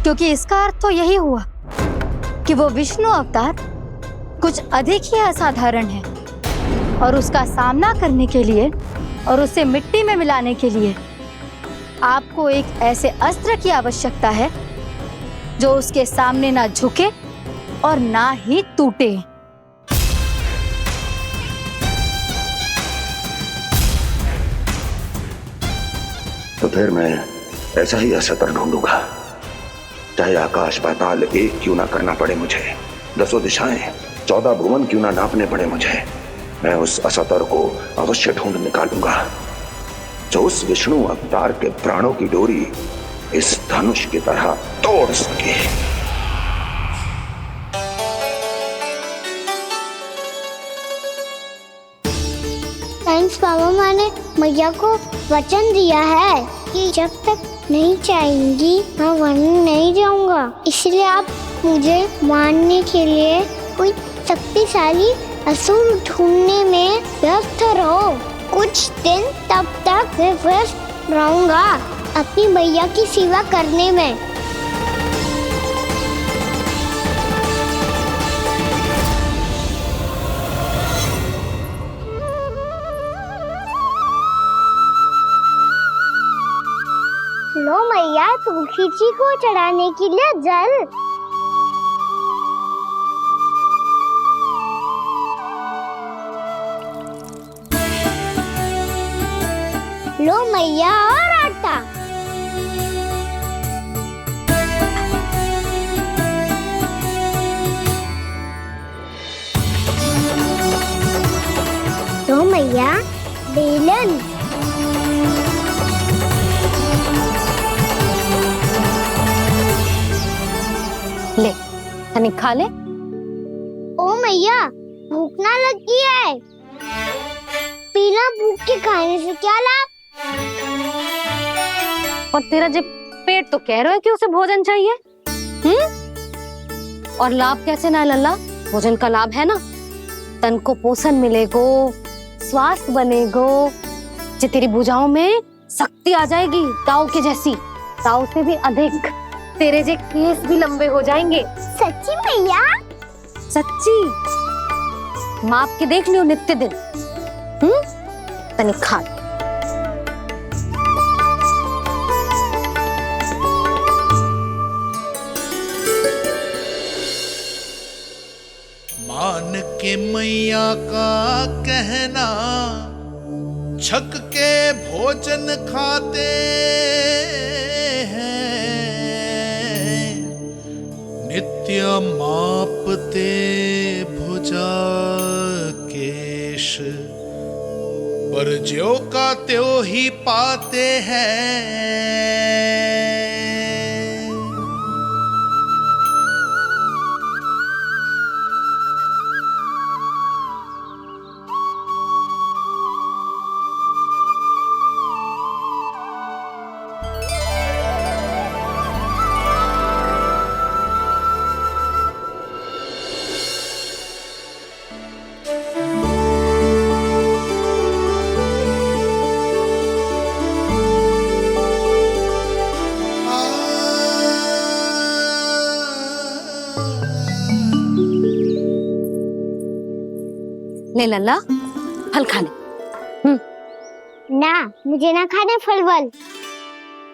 क्योंकि इसका अर्थ तो यही हुआ कि वो विष्णु अवतार कुछ अधिक ही असाधारण है और उसका सामना करने के लिए और उसे मिट्टी में मिलाने के लिए आपको एक ऐसे अस्त्र की आवश्यकता है जो उसके सामने ना झुके और ना ही टूटे। तो फिर मैं ऐसा ही अस्त्र ढूंढूंगा, चाहे आकाश पाताल एक क्यों ना करना पड़े मुझे, 10 दिशाएं 14 भुवन क्यों ना नापने पड़े मुझे। मैं उस अस्त्र को अवश्य ढूंढ निकालूंगा जो उस विष्णु अवतार के प्राणों की डोरी इस धनुष की तरह तोड़ सके। थैंक्स पापा, मैंने मैया को वचन दिया है कि जब तक नहीं चाहेंगी मैं वन नहीं जाऊंगा। इसलिए आप मुझे मारने के लिए कोई शक्तिशाली असुर ढूंढने में व्यस्त रहो। कुछ दिन तब तक मैं व्यस्त रहूंगा अपनी मैया की सेवा करने में। लो मैया, तुलसी जी को चढ़ाने के लिए जल। लो मैया, और आटा। लो मैया, बेलन। ले तनिक खा ले। ओ मैया, भूख ना लगी है। बिना भूख के खाने से क्या लाभ? और तेरा जब पेट तो कह रहा है कि उसे भोजन चाहिए। और लाभ कैसे ना लल्ला? भोजन का लाभ है ना, तन को पोषण मिलेगो, स्वास्थ्य बनेगो, जो तेरी भुजाओं में शक्ति आ जाएगी ताऊ के जैसी, ताऊ से भी अधिक। तेरे जे केस भी लंबे हो जाएंगे। सच्ची मैया? सच्ची। माप के देख लियो नित्य दिन। तनिक खा। मान के मैया का कहना, छक के भोजन खाते हैं, नित्य मापते भुजा केश, पर ज्यों का त्यों ही पाते हैं। ले लल्ला, फल खा ले। ना, मुझे ना खाने फल वल।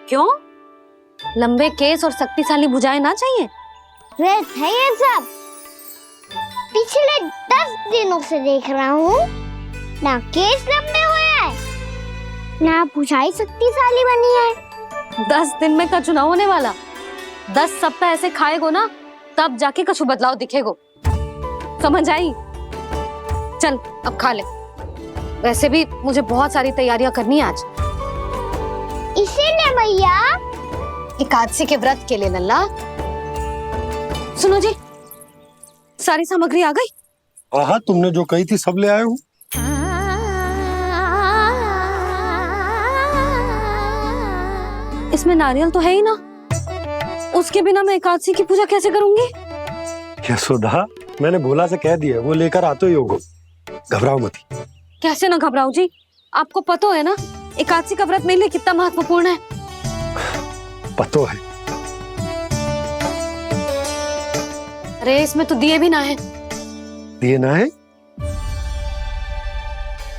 क्यों? लंबे केस और शक्तिशाली भुजाएं ना चाहिए? व्यर्थ है ये सब। पिछले 10 दिनों से देख रहा हूँ, ना केस लंबे हुए हैं, ना भुजाएं शक्तिशाली बनी है। 10 दिन में का चुनाव होने वाला। 10 सप्ताह ऐसे खाएगो ना, तब जाके कुछ बदलाव दिखेगो। समझ आई? चल अब खा ले। वैसे भी मुझे बहुत सारी तैयारियां करनी है आज। इसीलिए भैया, एकादशी के व्रत के लिए लल्ला। सुनो जी, सारी सामग्री आ गई? हाँ, तुमने जो कही थी सब ले आए हूँ। इसमें नारियल तो है ही ना, उसके बिना मैं एकादशी की पूजा कैसे करूंगी? यशोदा, मैंने भोला से कह दिया, वो लेकर आते ही होगा, घबराओ मत। कैसे ना घबराऊं जी, आपको पता है ना एकादशी का व्रत मेरे लिए कितना महत्वपूर्ण है। पता है, अरे इसमें तो दिए भी ना है। दिए ना है?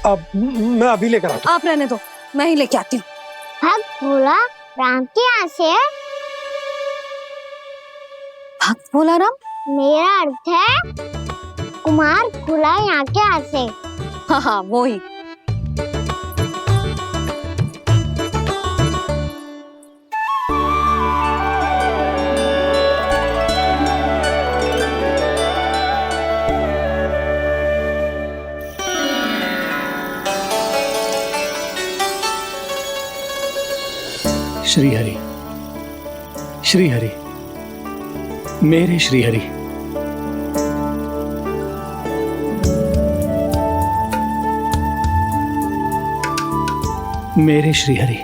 अब मैं अभी लेकर आता आप रहने दो, मैं ही लेके आती हूँ। भक्त भोला राम के यहाँ से है। भक्त भोला राम? मेरा अर्थ है कुमार भोला यहाँ के यहाँ से। हाँ हाँ वो ही। श्री हरि, श्री हरि, मेरे श्री हरि। मेरे श्री हरि।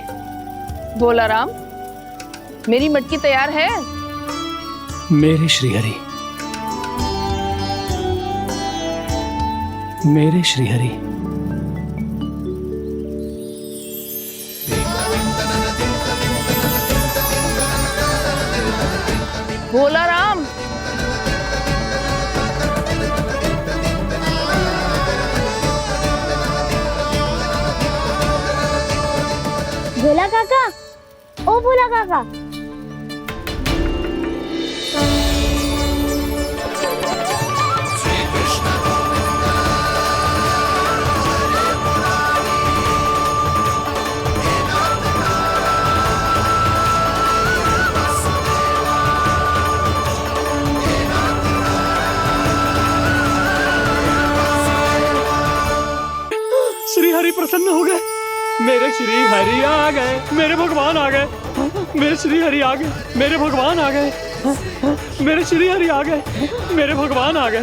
भोला राम, मेरी मटकी तैयार है। मेरे श्री हरि। मेरे श्री हरि। भोला राम, भोला काका, ओ भोला काका। श्री हरि प्रसन्न हो गए। मेरे श्री हरि आ गए, मेरे भगवान आ गए। मेरे श्री हरि आ गए, मेरे भगवान आ गए। मेरे श्री हरि आ गए, मेरे भगवान आ गए।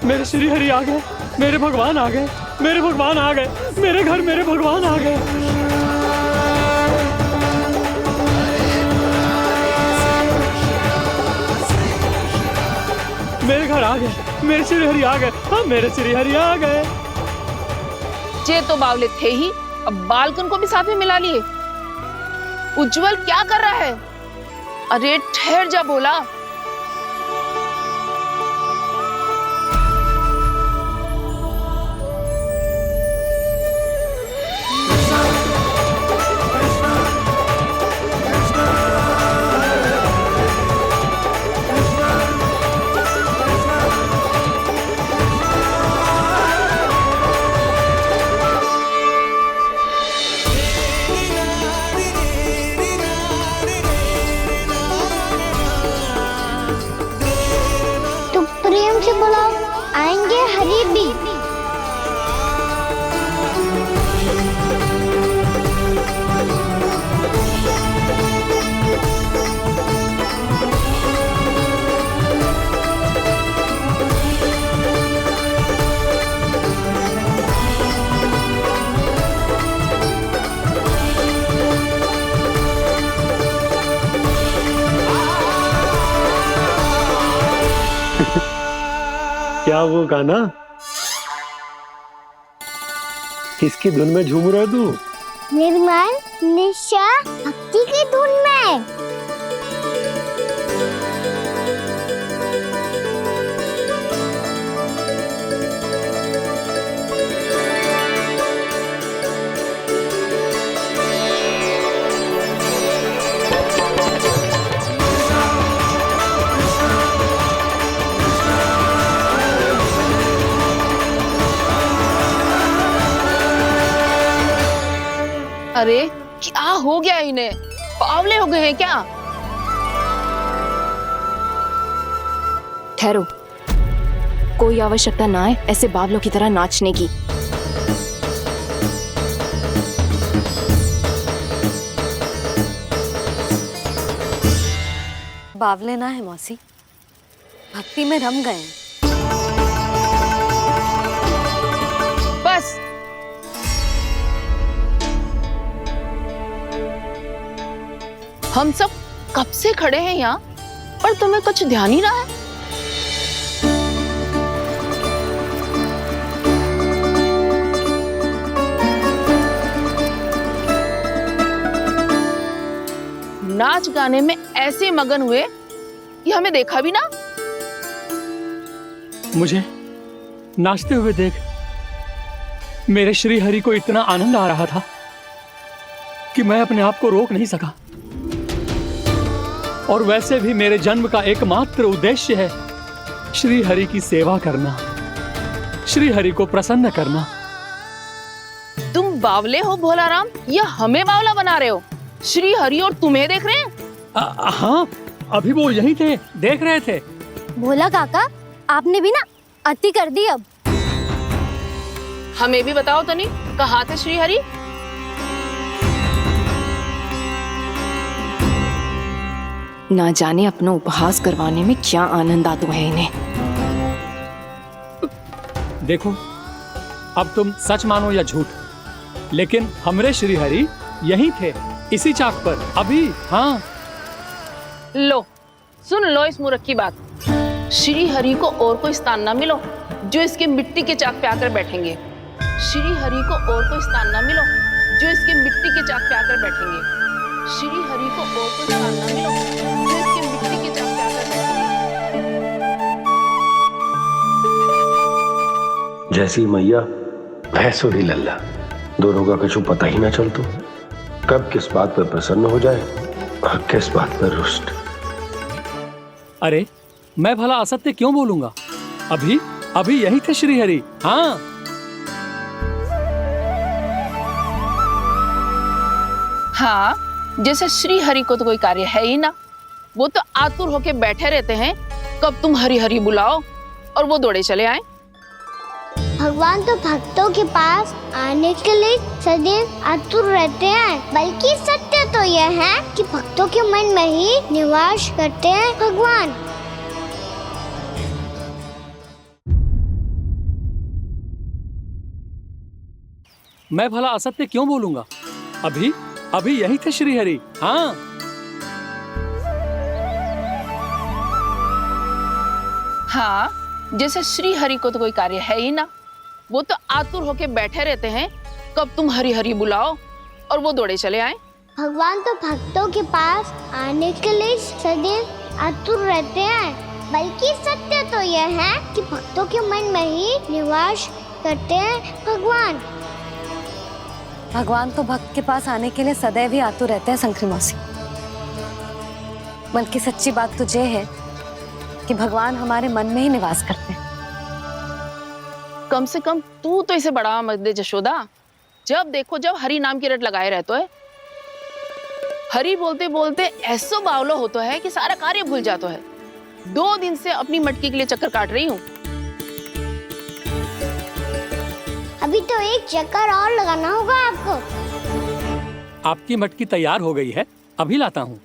मेरे श्री हरि आ गए, मेरे भगवान आ गए। मेरे भगवान आ गए, मेरे घर मेरे भगवान आ गए। मेरे घर आ गए, मेरे श्री हरि आ गए। हाँ मेरे श्री हरि आ गए। ये तो बावले थे ही, अब बालकन को भी साथ में मिला लिए। उज्जवल क्या कर रहा है? अरे ठहर जा भोला। तो प्रेम से बुलाओ, आएंगे हरि भी। क्या वो गाना? किसकी धुन में झूम रहा तू? निर्मल निशा भक्ति की धुन में। अरे क्या हो गया इन्हें? बावले हो गए हैं क्या? ठहरो, कोई आवश्यकता ना है ऐसे बावलों की तरह नाचने की। बावले ना है मौसी, भक्ति में रम गए। बस हम सब कब से खड़े हैं यहाँ, पर तुम्हें कुछ ध्यान ही रहा है। नाच गाने में ऐसे मगन हुए कि हमें देखा भी ना। मुझे नाचते हुए देख मेरे श्री हरि को इतना आनंद आ रहा था कि मैं अपने आप को रोक नहीं सका। और वैसे भी मेरे जन्म का एकमात्र उद्देश्य है श्री हरि की सेवा करना, श्री हरि को प्रसन्न करना। तुम बावले हो भोलाराम या हमें बावला बना रहे हो? श्री हरि और तुम्हें देख रहे हैं? हाँ, अभी वो यहीं थे, देख रहे थे। भोला काका, आपने भी ना अति कर दी अब। हमें भी बताओ तनी, कहाँ थे श्री हरि? ना जाने अपना उपहास करवाने में क्या आनंद आता है इन्हें। देखो, अब तुम सच मानो या झूठ, लेकिन हमरे श्री हरि यहीं थे, इसी चाक पर अभी। हाँ, लो सुन लो इस मूर्ख की बात। श्री हरि को और कोई स्थान ना मिलो जो इसके मिट्टी के चाक पे आकर बैठेंगे। श्री हरि को और कोई स्थान ना मिलो जो इसके मिट्टी के चाक पे आकर बैठेंगे। श्री हरि को और कोई स्थान ना मिलो जो इसके मिट्टी के चाक पे आकर बैठेंगे। जैसी मैया भैंसो ही लल्ला, दोनों का कुछ पता ही ना चलतो, कब किस बात पर प्रसन्न हो जाए और किस बात पर रुष्ट। अरे मैं भला असत्य क्यों बोलूंगा? अभी अभी यही थे श्री हरि। हाँ, हाँ, जैसे श्री हरि को तो कोई कार्य है ही ना, वो तो आतुर होके बैठे रहते हैं कब तुम हरि हरि बुलाओ और वो दौड़े चले आए। भगवान तो भक्तों के पास आने के लिए सदैव आतुर रहते हैं, बल्कि सत्य तो यह है कि भक्तों के मन में ही निवास करते हैं भगवान। मैं भला असत्य क्यों बोलूंगा? अभी अभी यही थे श्री हरि। हाँ, हाँ, जैसे श्री हरि को तो कोई कार्य है ही ना, वो तो आतुर होके बैठे रहते हैं कब तुम हरि हरि बुलाओ और वो दौड़े चले आए। भगवान तो भक्तों के पास आने के लिए सदैव आतुर रहते हैं, बल्कि सत्य तो यह है कि भक्तों के मन में ही निवास करते हैं भगवान। भगवान तो भक्त के पास आने के लिए सदैव ही आतुर रहते हैं संक्री मौसी। मन की सच्ची बात तो ये है कि भगवान हमारे मन में ही निवास करते हैं। कम से कम तू तो इसे बढ़ावा मत दे जशोदा। जब देखो जब हरि नाम की रट लगाए रहते है। हरि बोलते बोलते ऐसो बावलो होता है कि सारा कार्य भूल जाता है। 2 दिन से अपनी मटकी के लिए चक्कर काट रही हूँ। अभी तो एक चक्कर और लगाना होगा आपको। आपकी मटकी तैयार हो गई है, अभी लाता हूँ।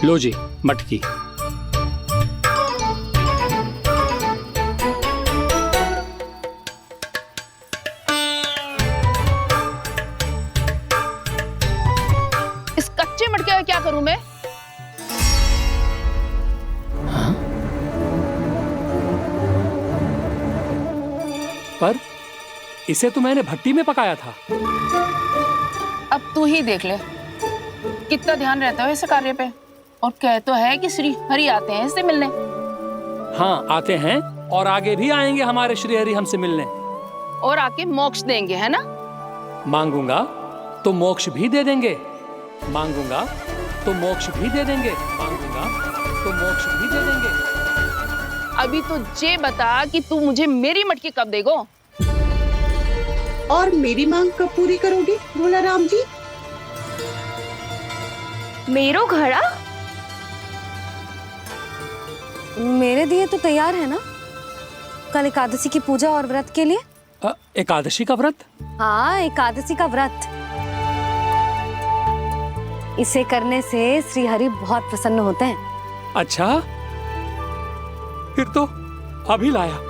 लो जी मटकी। इस कच्चे मटके का क्या करूं मैं? पर इसे तो मैंने भट्टी में पकाया था। अब तू ही देख ले कितना ध्यान रहता है इस कार्य पे। और कह तो है कि श्री हरि आते हैं इससे मिलने। हाँ, आते हैं और आगे भी आएंगे हमारे श्री हरि हमसे मिलने। और आके मोक्ष देंगे, है ना? मांगूंगा तो मोक्ष भी दे देंगे, मांगूंगा तो मोक्ष भी दे देंगे, मांगूंगा तो मोक्ष भी दे देंगे। अभी तो ये बता कि तू मुझे मेरी मटकी कब देगो? और मेरी मांग कब पूरी करोगे भोलाराम जी? मेरो घड़ा मेरे दिए तो तैयार है ना, कल एकादशी की पूजा और व्रत के लिए। एकादशी का व्रत? हाँ, एकादशी का व्रत। इसे करने से श्री हरि बहुत प्रसन्न होते हैं। अच्छा, फिर तो अभी लाया।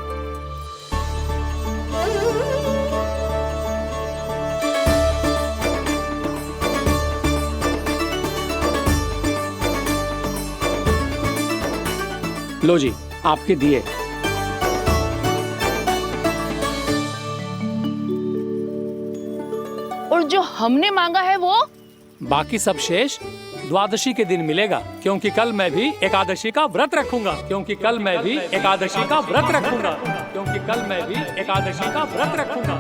लो जी आपके दिए। और जो हमने मांगा है वो बाकी सब शेष द्वादशी के दिन मिलेगा, क्योंकि कल मैं भी एकादशी का व्रत रखूंगा, क्योंकि कल मैं भी एकादशी का व्रत रखूंगा, क्योंकि कल मैं भी एकादशी का व्रत रखूंगा।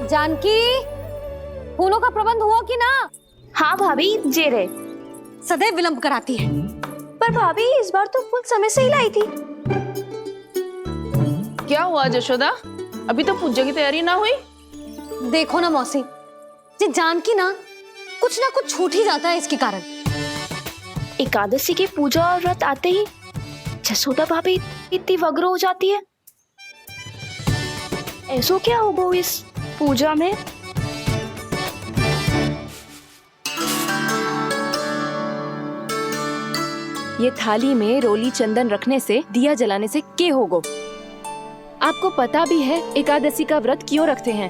जानकी, फूलों का प्रबंध हुआ कि ना? हाँ भाभी, जे रहे। सदैव विलंब कराती है। पर भाभी इस बार तो फूल समय से ही लाई थी। क्या हुआ जशोदा, अभी तो पूजा की तैयारी ना हुई? देखो ना मौसी, ये जानकी ना कुछ छूट ही जाता है इसके कारण। एकादशी की पूजा और व्रत आते ही जसोदा भाभी इतनी वग्र हो जाती है। ऐसो क्या होगा इस पूजा में? ये थाली में रोली चंदन रखने से, दिया जलाने से के होगो? आपको पता भी है एकादशी का व्रत क्यों रखते हैं?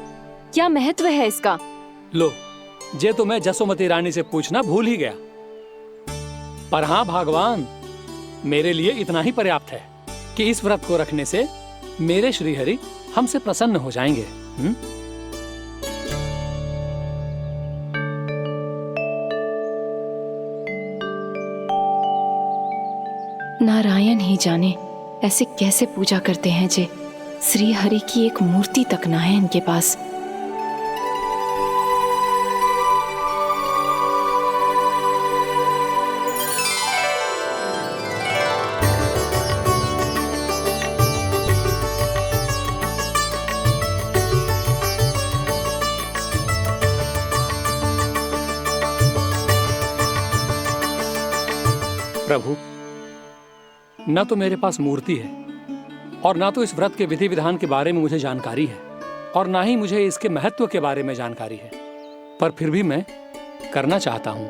क्या महत्व है इसका? लो, जे तो मैं जसोमती रानी से पूछना भूल ही गया। पर हाँ भगवान, मेरे लिए इतना ही पर्याप्त है कि इस व्रत को रखने से मेरे श्रीहरि हमसे प्रसन्न हो जाएंगे। नारायण ही जाने ऐसे कैसे पूजा करते हैं जे श्री हरि की एक मूर्ति तक ना है इनके पास। प्रभु, न तो मेरे पास मूर्ति है और ना तो इस व्रत के विधि विधान के बारे में मुझे जानकारी है और ना ही मुझे इसके महत्व के बारे में जानकारी है, पर फिर भी मैं करना चाहता हूं।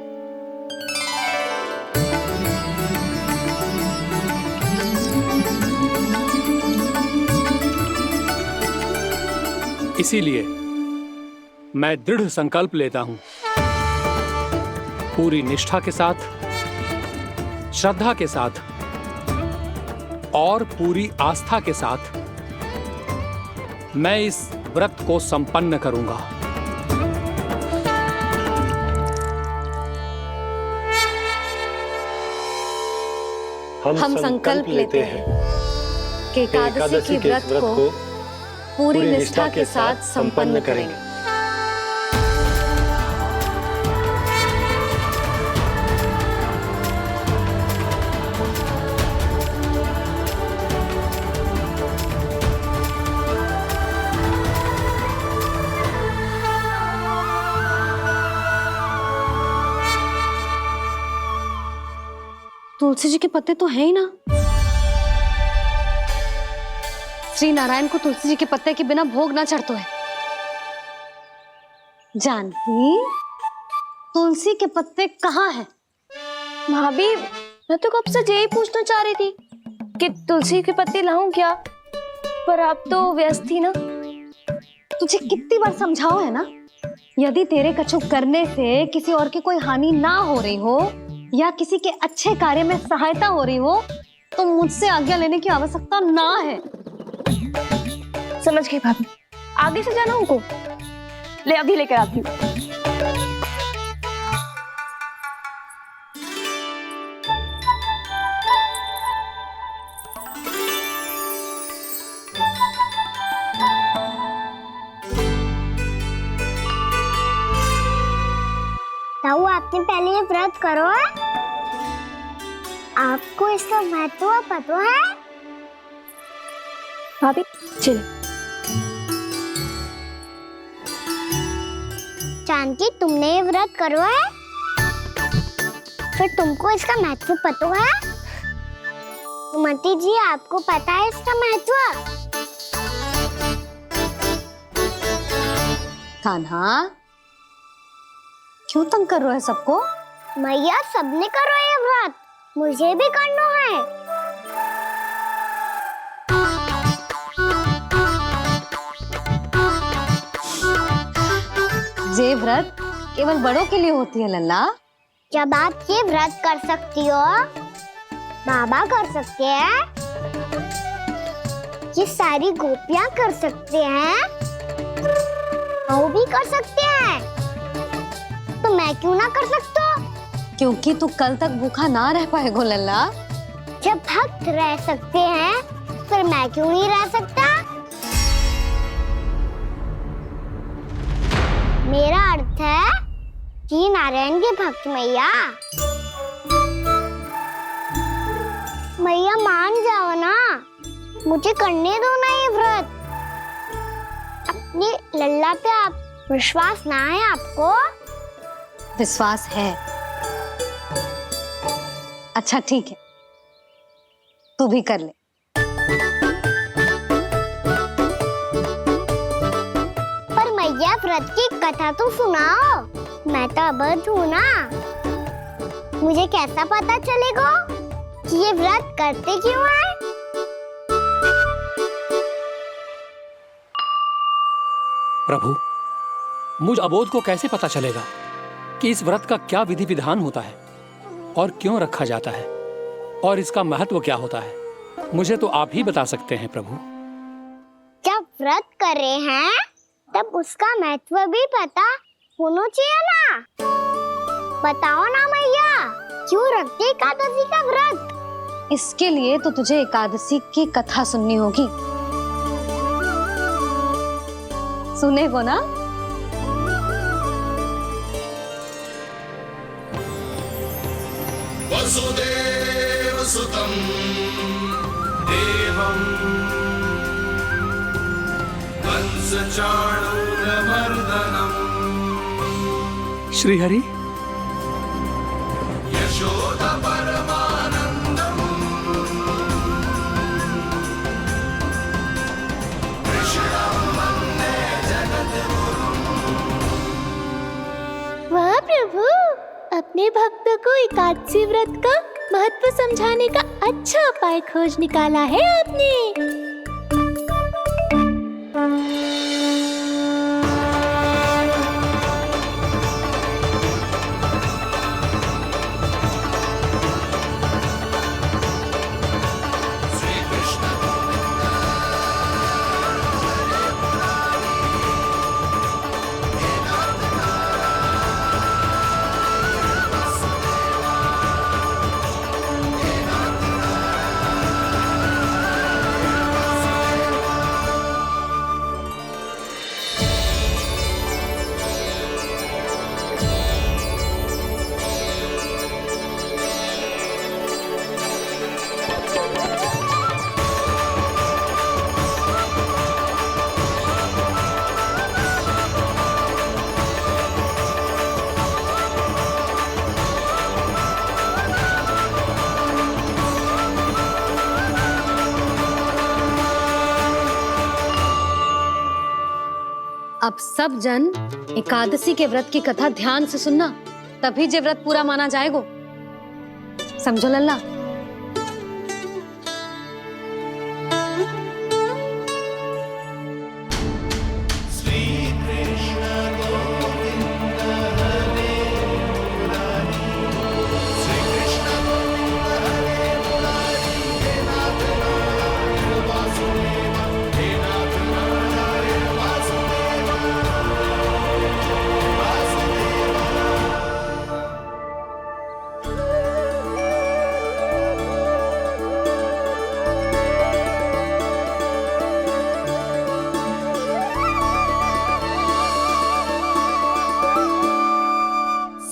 इसीलिए मैं दृढ़ संकल्प लेता हूं, पूरी निष्ठा के साथ, श्रद्धा के साथ और पूरी आस्था के साथ मैं इस व्रत को संपन्न करूंगा। हम संकल्प लेते हैं कि एकादशी के व्रत को पूरी निष्ठा के साथ संपन्न करेंगे। तुलसी जी के पत्ते तो हैं ही ना। श्री नारायण को तुलसी जी के पत्ते के बिना भोग ना चढ़तो है। जानकी, तुलसी के पत्ते कहाँ हैं? भाभी, मैं तो कब से यही पूछना चाह रही थी कि तुलसी के पत्ते लाऊं क्या, पर आप तो व्यस्त थी ना। तुझे कितनी बार समझाओ है ना, यदि तेरे कछु करने से किसी और की कोई हानि ना हो रही हो या किसी के अच्छे कार्य में सहायता हो रही हो तो मुझसे आज्ञा लेने की आवश्यकता ना है। समझ गई भाभी, आगे से जाना उनको। ले अभी लेकर आती हूँ। ताऊ, आपने पहले ये व्रत करो है? आपको इसका महत्व पता है? भाभी चल। जानकी, तुमने ये व्रत करो है? फिर तुमको इसका महत्व पता है? सुमति जी, आपको पता है इसका महत्व? कान्हा, क्यों तंग कर रहे हो सबको? मैया, सबने करो ये व्रत, मुझे भी करना है। ये व्रत केवल बड़ों के लिए होती है लल्ला, जब आप ये व्रत कर सकती हो, बाबा कर सकते हैं, ये सारी गोपियां कर सकते हैं, वो भी कर सकते हैं, तो मैं क्यों ना कर सकता? क्योंकि तू कल तक भूखा ना रह पाएगा लल्ला। जब भक्त रह सकते हैं, फिर मैं क्यों नहीं रह सकता? मेरा अर्थ है कि नारायण के भक्त मैया, मैया मान जाओ ना, मुझे करने दो ना ये व्रत। अपनी लल्ला पे आप विश्वास ना है आपको? विश्वास है। अच्छा ठीक है, तू भी कर ले। पर मैया व्रत की कथा तो सुनाओ, मैं तो अबध हूँ ना, मुझे कैसा पता चलेगा कि ये व्रत करते क्यों हैं? प्रभु, मुझ अबोध को कैसे पता चलेगा कि इस व्रत का क्या विधि विधान होता है और क्यों रखा जाता है और इसका महत्व क्या होता है? मुझे तो आप ही बता सकते हैं प्रभु। जब व्रत कर रहे हैं तब उसका महत्व भी पता होना चाहिए ना। बताओ ना मैया, क्यों रखते एकादशी का व्रत? इसके लिए तो तुझे एकादशी की कथा सुननी होगी। सुनेगो ना? वसुदेव सुतं देवं कंसचाणूरमर्दनम् श्रीहरि, यशोदा परमानंदम् कृष्णं वन्दे जगद्गुरुम्। वाह प्रभु, अपने भक्तों को एकादशी व्रत का महत्व समझाने का अच्छा उपाय खोज निकाला है आपने। अब सब जन एकादशी के व्रत की कथा ध्यान से सुनना, तभी जे व्रत पूरा माना जाएगा। समझो लल्ला?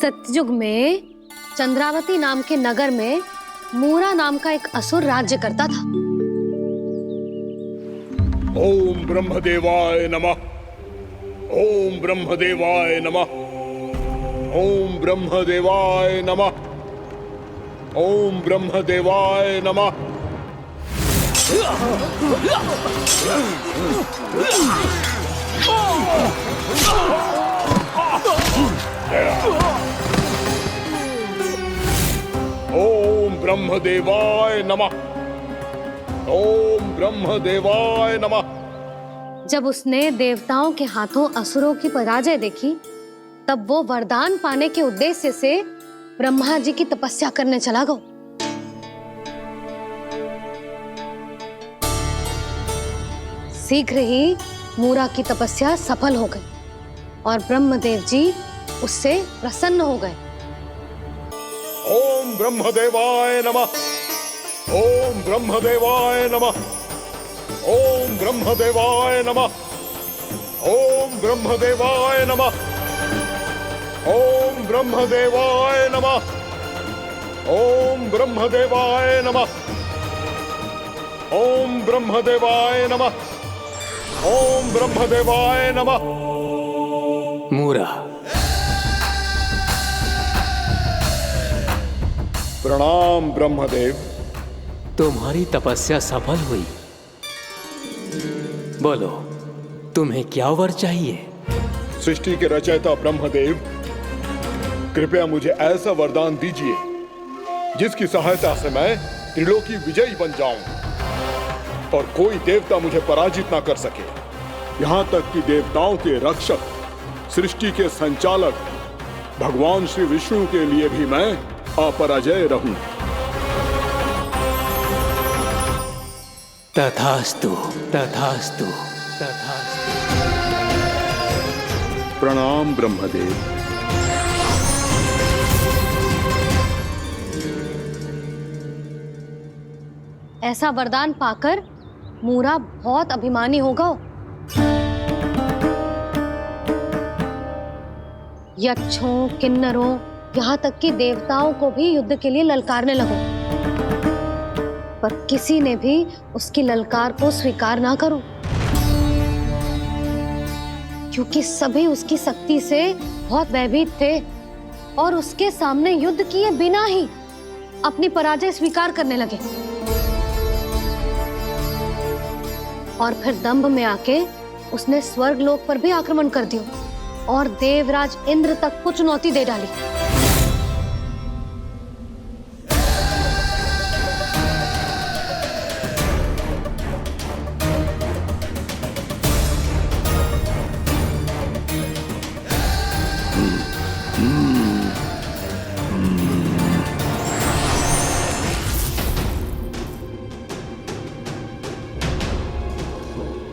सतयुग में चंद्रावती नाम के नगर में मूरा नाम का एक असुर राज्य करता था। ओम ब्रह्मदेवाय नमः। ओम ब्रह्मदेवाय नमः। ओम ब्रह्मदेवाय नमः। ओम ब्रह्मदेवाय नमः। ओम ब्रह्मदेवाय नमः। ओम ब्रह्मदेवाय नमः। जब उसने देवताओं के हाथों असुरों की पराजय देखी, तब वो वरदान पाने के उद्देश्य से ब्रह्मा जी की तपस्या करने चला गो। शीघ्र ही मूरा की तपस्या सफल हो गई और ब्रह्मदेव जी उससे प्रसन्न हो गए। ओम ब्रह्मदेवाय नमः। ओम ब्रह्मदेवाय नमः। ओम ब्रह्मदेवाय नमः। ओम ब्रह्मदेवाय नमः। ओम ब्रह्मदेवाय नमः। ओम ब्रह्मदेवाय नमः। ओम ब्रह्मदेवाय नमः। ओम ब्रह्मदेवाय नमः। मूरा, प्रणाम ब्रह्मदेव। तुम्हारी तपस्या सफल हुई। बोलो, तुम्हें क्या वर चाहिए? सृष्टि के रचयिता ब्रह्मदेव, कृपया मुझे ऐसा वरदान दीजिए जिसकी सहायता से मैं त्रिलोकी विजयी बन जाऊं और कोई देवता मुझे पराजित ना कर सके। यहां तक कि देवताओं के रक्षक, सृष्टि के संचालक भगवान श्री विष्णु के लिए भी मैं अपराजय रहूं। तथास्तु, तथास्तु, तथास्तु। प्रणाम ब्रह्मदेव। ऐसा वरदान पाकर मूरा बहुत अभिमानी होगा। यक्षों, किन्नरों, यहाँ तक कि देवताओं को भी युद्ध के लिए ललकारने लगो, पर किसी ने भी उसकी ललकार को स्वीकार ना करो, क्योंकि सभी उसकी शक्ति से बहुत भयभीत थे और उसके सामने युद्ध किए बिना ही अपनी पराजय स्वीकार करने लगे और फिर दंभ में आके उसने स्वर्गलोक पर भी आक्रमण कर दिया और देवराज इंद्र तक को चुनौती दे डाली।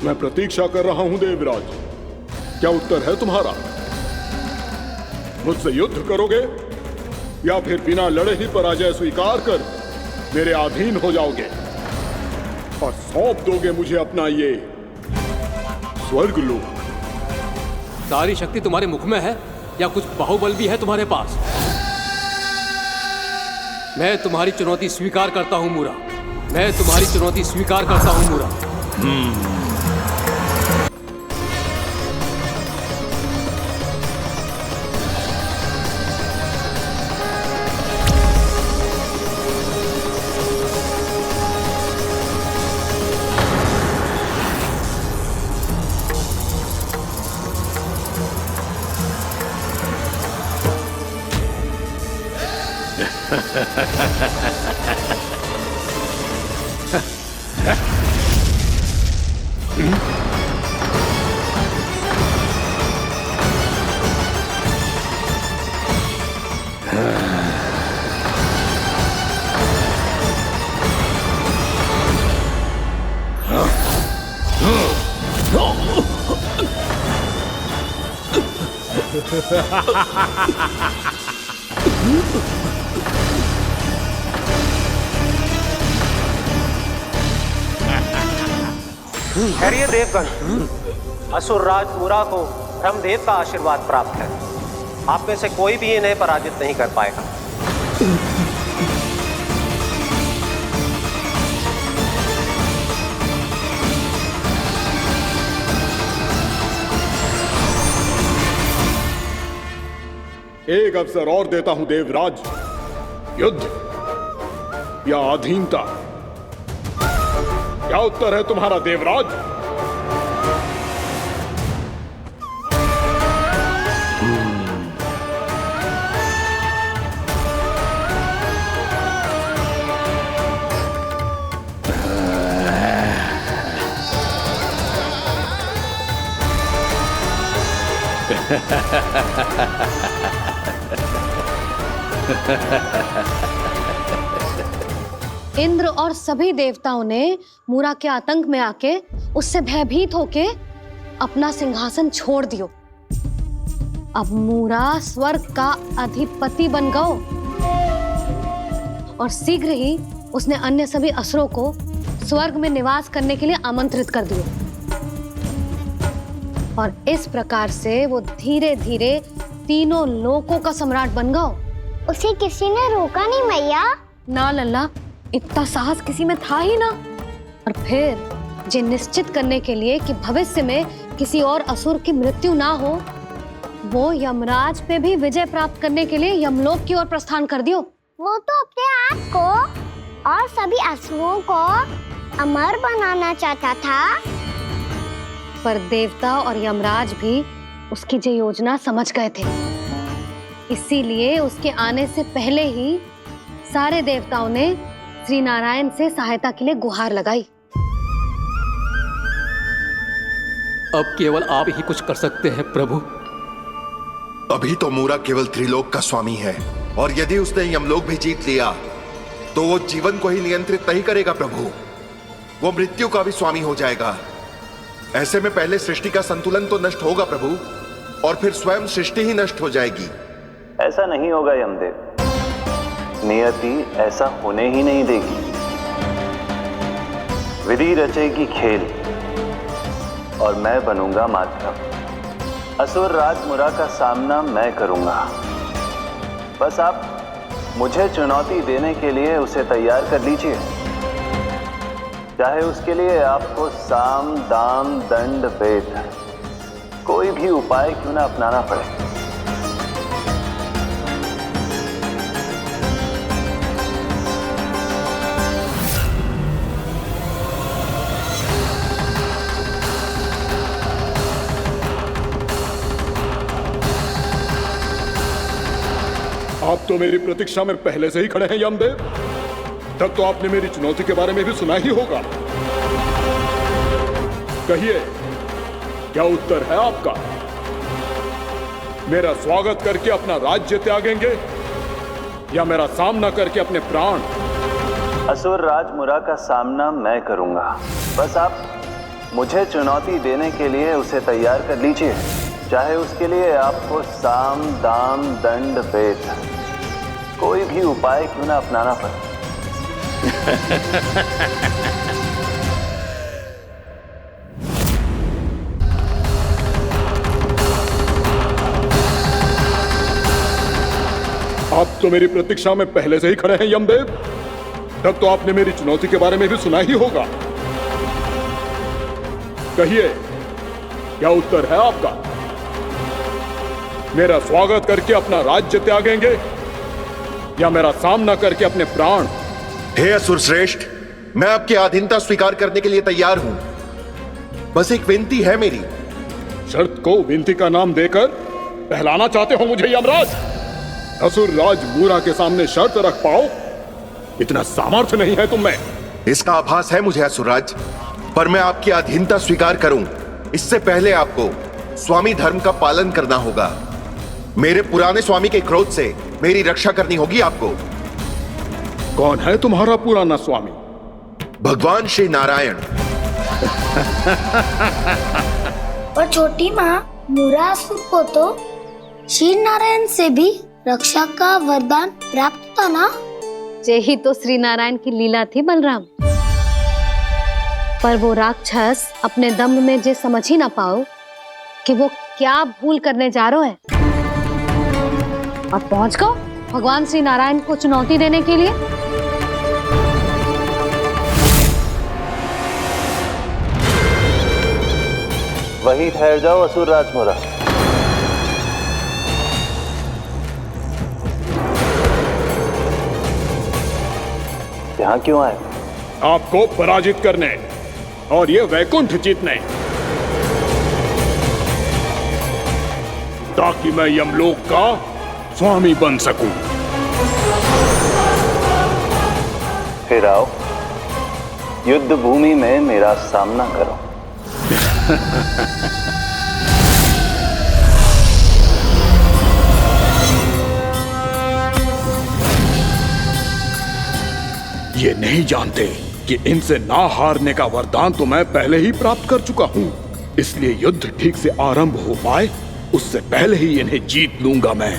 मैं प्रतीक्षा कर रहा हूं देवराज। क्या उत्तर है तुम्हारा? मुझसे युद्ध करोगे या फिर बिना लड़े ही पराजय स्वीकार कर मेरे अधीन हो जाओगे और सौंप दोगे मुझे अपना ये स्वर्गलोक? सारी शक्ति तुम्हारे मुख में है या कुछ बाहुबल भी है तुम्हारे पास? मैं तुम्हारी चुनौती स्वीकार करता हूं मूरा। मैं तुम्हारी चुनौती स्वीकार करता हूं मूरा। खैरिए देवगण, असुर राज मूरा को ब्रह्मदेव का आशीर्वाद प्राप्त है। आप में से कोई भी इन्हें पराजित नहीं कर पाएगा। एक अवसर और देता हूं देवराज। युद्ध या अधीनता, क्या उत्तर है तुम्हारा देवराज? इंद्र और सभी देवताओं ने मूरा के आतंक में आके उससे भयभीत होके अपना सिंहासन छोड़ दियो। अब मूरा स्वर्ग का अधिपति बन गयो और शीघ्र ही उसने अन्य सभी असुरों को स्वर्ग में निवास करने के लिए आमंत्रित कर दिया। और इस प्रकार से वो धीरे धीरे तीनों लोकों का सम्राट बन गया। उसे किसी ने रोका नहीं मैया? ना लल्ला, इतना साहस किसी में था ही ना। और फिर ये निश्चित करने के लिए कि भविष्य में किसी और असुर की मृत्यु ना हो, वो यमराज पे भी विजय प्राप्त करने के लिए यमलोक की ओर प्रस्थान कर दियो। वो तो अपने आप को और सभी असुरों को अमर बनाना चाहता था। पर देवता और यमराज भी उसकी ये योजना समझ गए थे। इसीलिए उसके आने से पहले ही सारे देवताओं ने श्री नारायण से सहायता के लिए गुहार लगाई। अब केवल आप ही कुछ कर सकते हैं प्रभु। अभी तो मूरा केवल त्रिलोक का स्वामी है, और यदि उसने यमलोक भी जीत लिया तो वो जीवन को ही नियंत्रित नहीं करेगा प्रभु, वो मृत्यु का भी स्वामी हो जाएगा। ऐसे में पहले सृष्टि का संतुलन तो नष्ट होगा प्रभु, और फिर स्वयं सृष्टि ही नष्ट हो जाएगी। ऐसा नहीं होगा यमदेव, नियति ऐसा होने ही नहीं देगी। विधि रचेगी खेल और मैं बनूंगा माध्यम। असुर राज मुरा का सामना मैं करूंगा। बस आप मुझे चुनौती देने के लिए उसे तैयार कर लीजिए, चाहे उसके लिए आपको साम दाम दंड भेद कोई भी उपाय क्यों ना अपनाना पड़े। आप तो मेरी प्रतीक्षा में पहले से ही खड़े हैं यमदेव। तब तो आपने मेरी चुनौती के बारे में भी सुना ही होगा। कहिए, क्या उत्तर है आपका? मेरा स्वागत करके अपना राज्य त्यागेंगे या मेरा सामना करके अपने प्राण? असुर राज मुरा का सामना मैं करूंगा। बस आप मुझे चुनौती देने के लिए उसे तैयार कर लीजिए, चाहे उसके लिए आपको साम दाम दंड भेद कोई भी उपाय क्यों ना अपनाना पड़े। आप तो मेरी प्रतीक्षा में पहले से ही खड़े हैं यमदेव। तब तो आपने मेरी चुनौती के बारे में भी सुना ही होगा। कहिए, क्या उत्तर है आपका? मेरा स्वागत करके अपना राज्य त्यागेंगे या मेरा सामना करके अपने प्राण? हे असुर श्रेष्ठ, मैं आपकी अधीनता स्वीकार करने के लिए तैयार हूं। बस एक विनती है मेरी। शर्त को विनती का नाम देकर बहलाना चाहते हो मुझे यमराज? असुर राज मूरा के सामने शर्त रख पाओ, इतना सामर्थ्य नहीं है तुम में। इसका आभास है मुझे असुरराज, पर मैं आपकी अधीनता स्वीकार करूं इससे पहले आपको स्वामी धर्म का पालन करना होगा। मेरे पुराने स्वामी के क्रोध से मेरी रक्षा करनी होगी आपको। कौन है तुम्हारा पुराना स्वामी? भगवान श्री नारायण। और छोटी माँ मूरासुर को तो श्री नारायण से भी रक्षा का वरदान प्राप्त था ना? यही तो श्री नारायण की लीला थी बलराम। पर वो राक्षस अपने दम में जे समझ ही ना पाओ कि वो क्या भूल करने जा रहा है, और पहुंच गओ भगवान श्री नारायण को चुनौती देने के लिए। वहीं ठहर जाओ असुर राज मुरा। यहां क्यों आए? आपको पराजित करने और ये वैकुंठ जीतने, ताकि मैं यमलोक का स्वामी बन सकूं। फिर आओ, युद्ध भूमि में मेरा सामना करो। ये नहीं जानते कि इनसे ना हारने का वरदान तो मैं पहले ही प्राप्त कर चुका हूँ। इसलिए युद्ध ठीक से आरंभ हो पाए उससे पहले ही इन्हें जीत लूंगा मैं।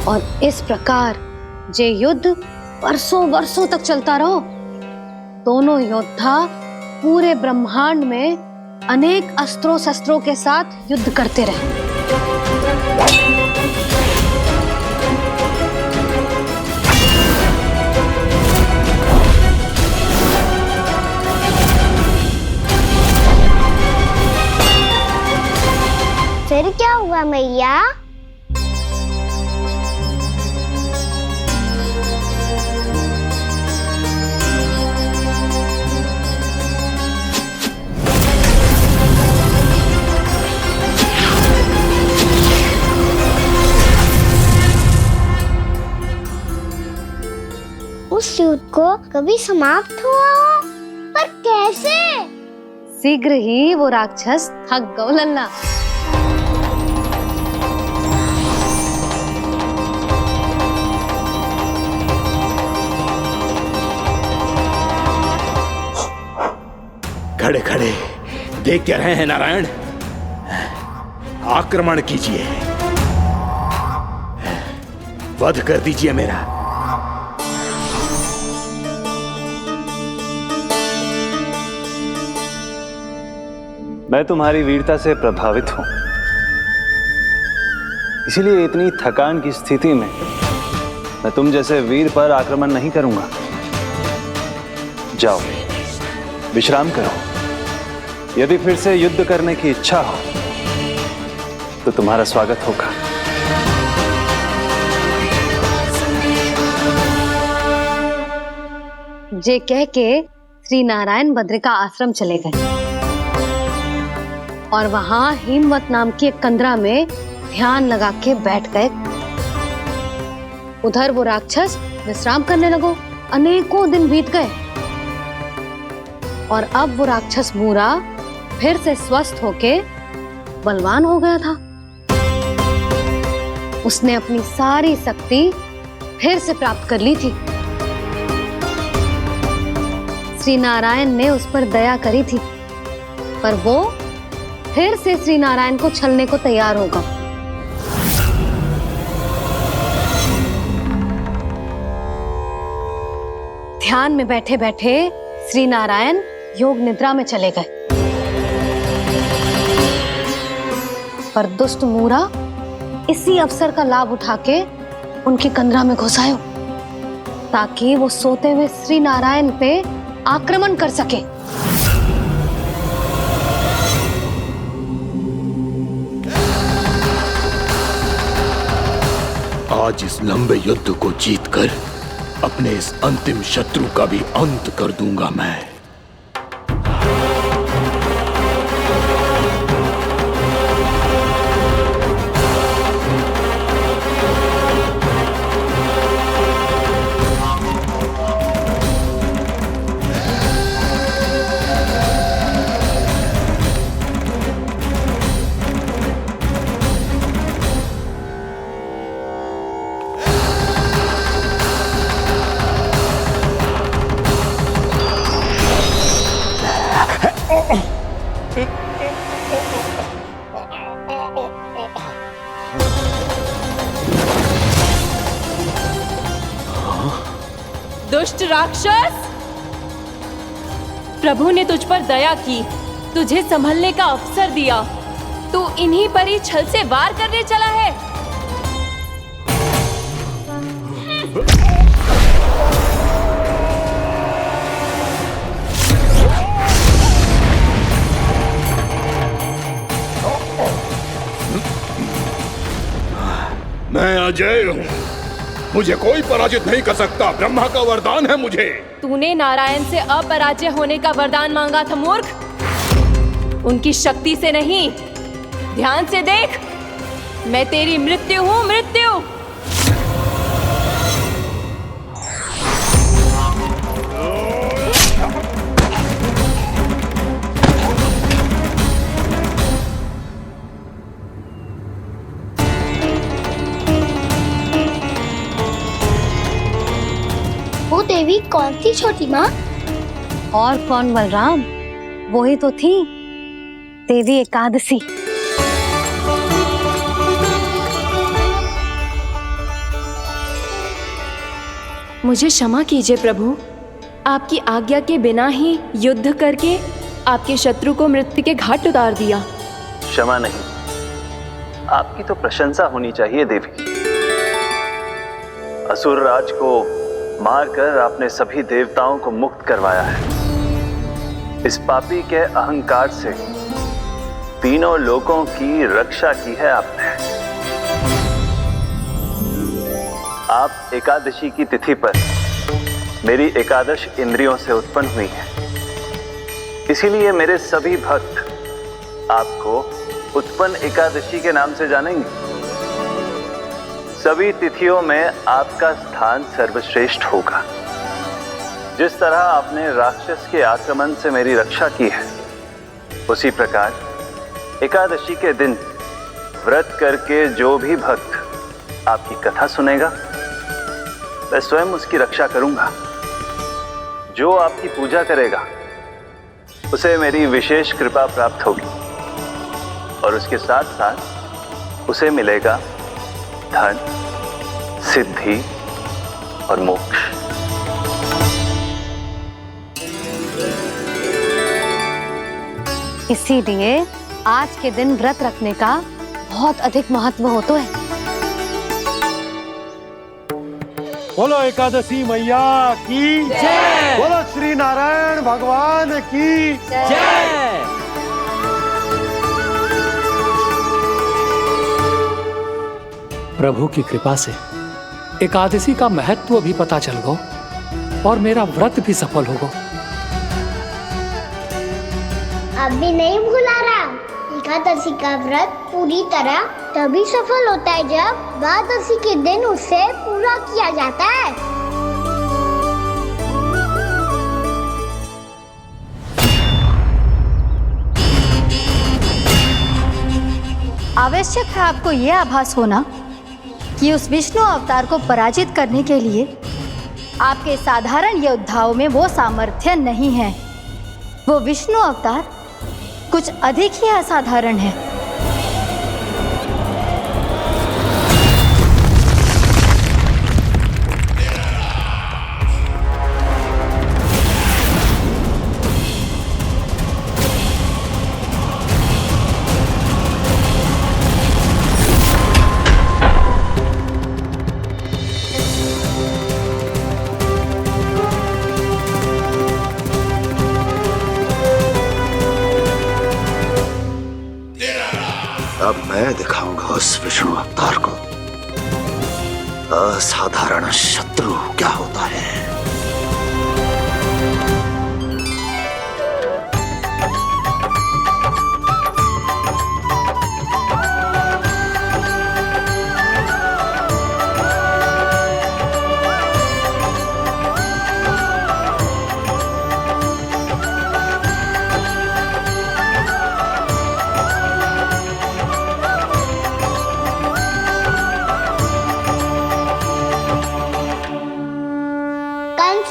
और इस प्रकार ये युद्ध वर्षों वर्षों तक चलता रहो। दोनों योद्धा पूरे ब्रह्मांड में अनेक अस्त्रों शस्त्रों के साथ युद्ध करते रहे। फिर क्या हुआ मैया? उस युद्ध को कभी समाप्त हुआ हो, पर कैसे? शीघ्र ही वो राक्षस थक गौ लल्ला। खड़े खड़े देख क्या रहे हैं नारायण? आक्रमण कीजिए, वध कर दीजिए मेरा। मैं तुम्हारी वीरता से प्रभावित हूं, इसीलिए इतनी थकान की स्थिति में मैं तुम जैसे वीर पर आक्रमण नहीं करूंगा। जाओ विश्राम करो। यदि फिर से युद्ध करने की इच्छा हो तो तुम्हारा स्वागत होगा। जे कह के श्री नारायण बद्रिका आश्रम चले गए और वहां हिमवत नाम की एक कंदरा में ध्यान लगा के बैठ गए। उधर वो राक्षस विश्राम करने लगो। अनेकों दिन बीत गए और अब वो राक्षस मूरा फिर से स्वस्थ होके बलवान हो गया था। उसने अपनी सारी शक्ति फिर से प्राप्त कर ली थी। श्री नारायण ने उस पर दया करी थी, पर वो फिर से श्री नारायण को छलने को तैयार होगा। ध्यान में बैठे बैठे श्री नारायण योग निद्रा में चले गए, पर दुष्ट मूरा इसी अवसर का लाभ उठा के उनकी कंदरा में घुस आयो ताकि वो सोते हुए श्री नारायण पे आक्रमण कर सके। आज इस लंबे युद्ध को जीतकर अपने इस अंतिम शत्रु का भी अंत कर दूंगा मैं। दुष्ट राक्षस, प्रभु ने तुझ पर दया की, तुझे संभलने का अवसर दिया। तू इन्हीं पर ही छल से वार करने चला है। अजय हूँ, मुझे कोई पराजित नहीं कर सकता। ब्रह्मा का वरदान है मुझे। तूने नारायण से अपराजय होने का वरदान मांगा था मूर्ख, उनकी शक्ति से नहीं। ध्यान से देख, मैं तेरी मृत्यु हूँ, मृत्यु। वो देवी कौन थी छोटी माँ? और कौन बलराम, वही तो थी देवी एकादशी। मुझे क्षमा कीजिए प्रभु, आपकी आज्ञा के बिना ही युद्ध करके आपके शत्रु को मृत्यु के घाट उतार दिया। क्षमा नहीं, आपकी तो प्रशंसा होनी चाहिए देवी। असुर राज को मारकर आपने सभी देवताओं को मुक्त करवाया है। इस पापी के अहंकार से तीनों लोकों की रक्षा की है आपने। आप एकादशी की तिथि पर मेरी एकादश इंद्रियों से उत्पन्न हुई हैं। इसीलिए मेरे सभी भक्त आपको उत्पन्न एकादशी के नाम से जानेंगे। सभी तिथियों में आपका स्थान सर्वश्रेष्ठ होगा। जिस तरह आपने राक्षस के आक्रमण से मेरी रक्षा की है, उसी प्रकार एकादशी के दिन व्रत करके जो भी भक्त आपकी कथा सुनेगा, मैं स्वयं उसकी रक्षा करूंगा। जो आपकी पूजा करेगा, उसे मेरी विशेष कृपा प्राप्त होगी और उसके साथ साथ उसे मिलेगा धन, सिद्धि और मोक्ष। इसीलिए आज के दिन व्रत रखने का बहुत अधिक महत्व होता है। बोलो एकादशी मैया की जय। बोलो श्री नारायण भगवान की जय। प्रभु की कृपा से एकादशी का महत्व भी पता चल गो और मेरा व्रत भी सफल होगा। अभी नहीं भूला राम, एकादशी का व्रत पूरी तरह तभी सफल होता है जब द्वादशी के दिन उसे पूरा किया जाता है। आवश्यक है आपको यह आभास होना कि उस विष्णु अवतार को पराजित करने के लिए आपके साधारण योद्धाओं में वो सामर्थ्य नहीं है। वो विष्णु अवतार कुछ अधिक ही असाधारण है। अब मैं दिखाऊंगा उस विष्णु अवतार को असाधारण शत्रु क्या होता है।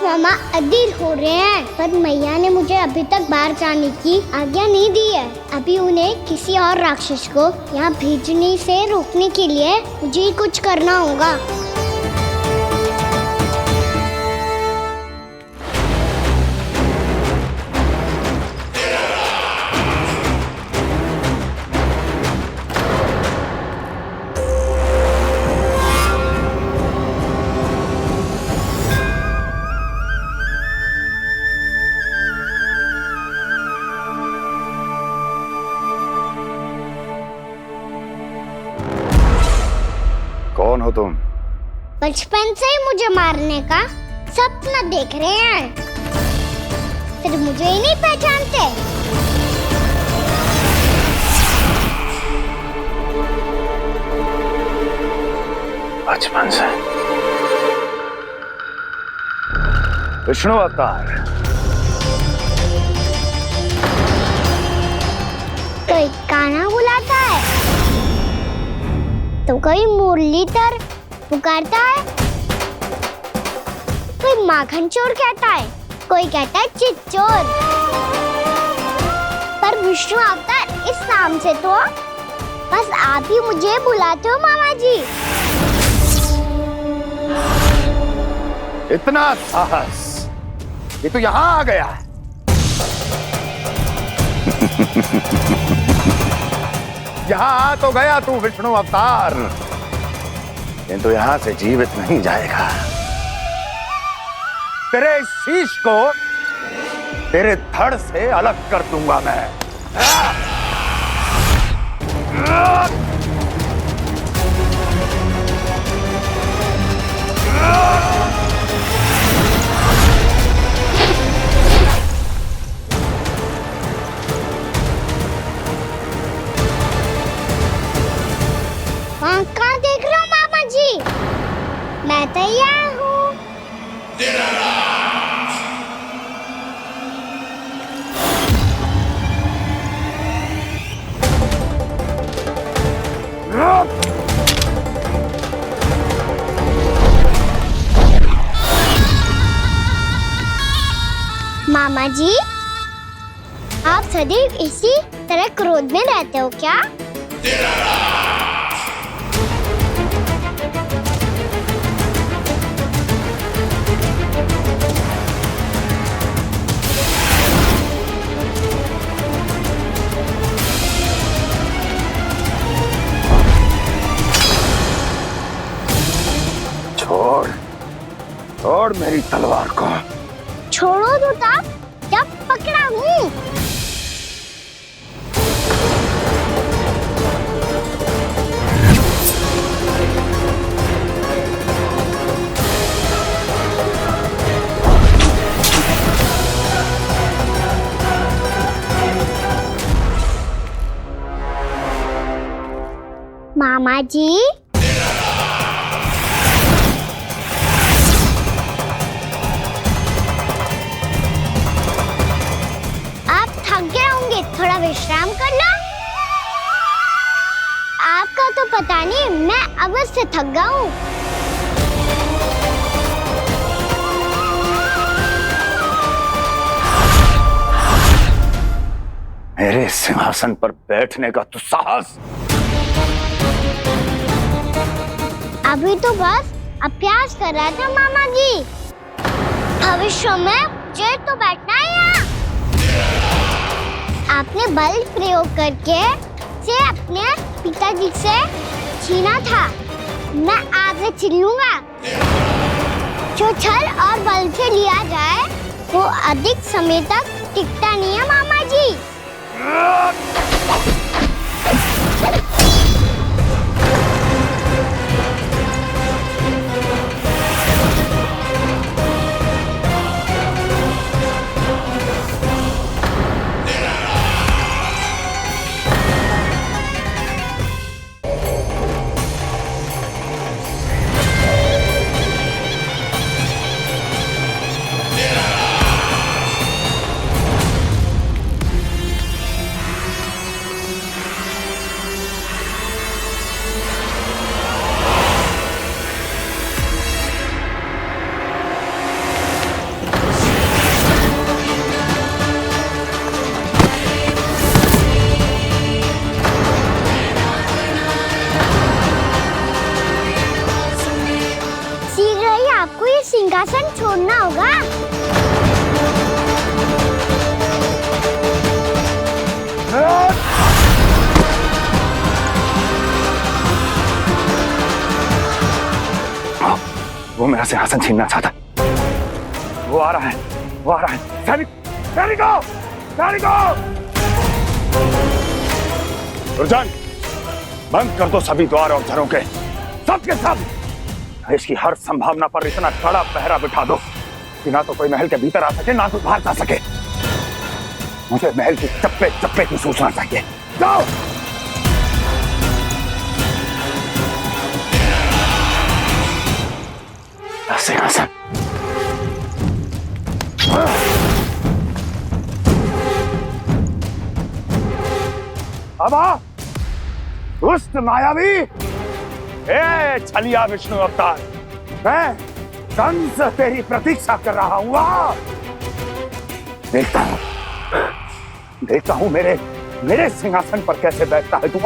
मामा अधीर हो रहे हैं, पर मैया ने मुझे अभी तक बाहर जाने की आज्ञा नहीं दी है। अभी उन्हें किसी और राक्षस को यहाँ भेजने से रोकने के लिए मुझे ही कुछ करना होगा। कौन हो तुम? बचपन से ही मुझे मारने का सपना देख रहे हैं, फिर मुझे ही नहीं पहचानते। बचपन से विष्णु अवतार। कोई कान्हा बुलाता है तो कोई मुरलीधर पुकारता है, कोई माखन चोर कहता है, कोई कहता है चिच्चोर। पर विष्णु अवतार इस नाम से तो बस आप ही मुझे बुलाते हो मामा जी। इतना साहस ये तो यहाँ आ गया है। यहाँ आ तो गया तू विष्णु अवतार, किंतु यहाँ से जीवित नहीं जाएगा। तेरे इस शीश को तेरे धड़ से अलग कर दूंगा मैं। वहाँ कहाँ देख रहे हो मामा जी? मैं तैयार हूँ। मामा जी, आप सदैव इसी तरह क्रोध में रहते हो क्या? छोड़ मेरी तलवार को। छोड़ो तो तब जब पकड़ा हूँ। मामा जी, थोड़ा विश्राम कर लो। आपका तो पता नहीं, मैं अवश्य थक गया हूँ। मेरे सिंहासन पर बैठने का तो साहस। अभी तो बस अभ्यास कर रहा था मामा जी। भविष्य में मुझे तो बैठना है यहाँ। आपने बल प्रयोग करके से अपने पिताजी से छीना था, मैं आपसे छीन लूंगा। जो छल और बल से लिया जाए वो अधिक समय तक टिकता नहीं है मामा जी। सिंहासन छोड़ना होगा। वो मेरा सिंहासन छीनना चाहता। वो आ रहा है, वो आ रहा है। सैनिकों! दुर्जन, बंद कर दो सभी द्वार और झरोखे, सब के सब। इसकी हर संभावना पर इतना कड़ा पहरा बिठा दो कि ना तो कोई महल के भीतर आ सके ना तो बाहर जा सके। मुझे महल की चप्पे चप्पे की सूचना चाहिए। जाओ। सिंहासन। अब आ, दुष्ट मायावी, ए छलिया विष्णु अवतार, मैं कंस तेरी प्रतीक्षा कर रहा हूँ। देखता हूँ मेरे सिंहासन पर कैसे बैठता है तू।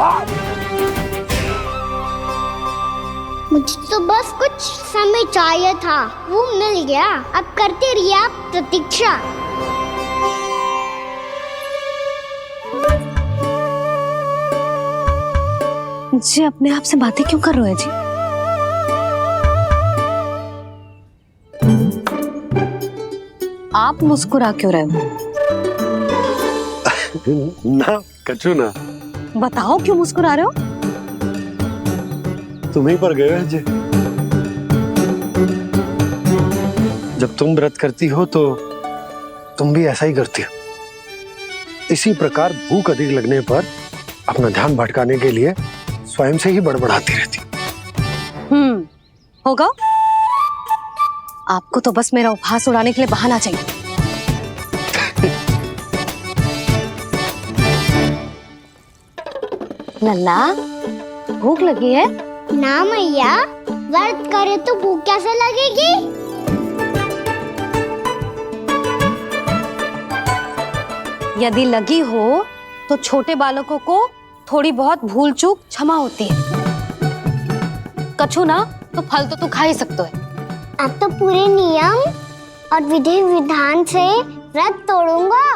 मुझे तो बस कुछ समय चाहिए था, वो मिल गया। अब करते रहिए आप प्रतीक्षा। जी अपने आप से बातें क्यों कर रहे हो जी? आप मुस्कुरा क्यों रहे हो? ना कचू ना। बताओ क्यों मुस्कुरा रहे हो? तुम्हीं पर गए हैं जी। जब तुम व्रत करती हो तो तुम भी ऐसा ही करती हो। इसी प्रकार भूख अधिक लगने पर अपना ध्यान भटकाने के लिए स्वयं से ही बड़बड़ाती रहती। होगा। आपको तो बस मेरा उपहास उड़ाने के लिए बहाना चाहिए। लल्ला, भूख लगी है? ना मैया, व्रत करे तो भूख कैसे लगेगी? यदि लगी हो तो छोटे बालकों को थोड़ी बहुत भूल चूक क्षमा होती है। कछु ना तो फल तो तू खा ही सकते है। अब तो पूरे नियम और विधि विधान से व्रत तोड़ूंगा।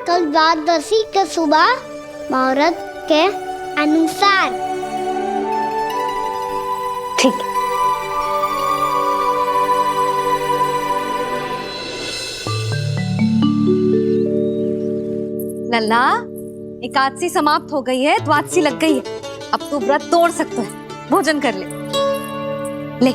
कल द्वादशी के सुबह मुहूर्त के अनुसार। ठीक। लल्ला, एकादशी समाप्त हो गई है, द्वादशी लग गई है। अब तू व्रत तोड़ सकते है। भोजन कर ले। ले।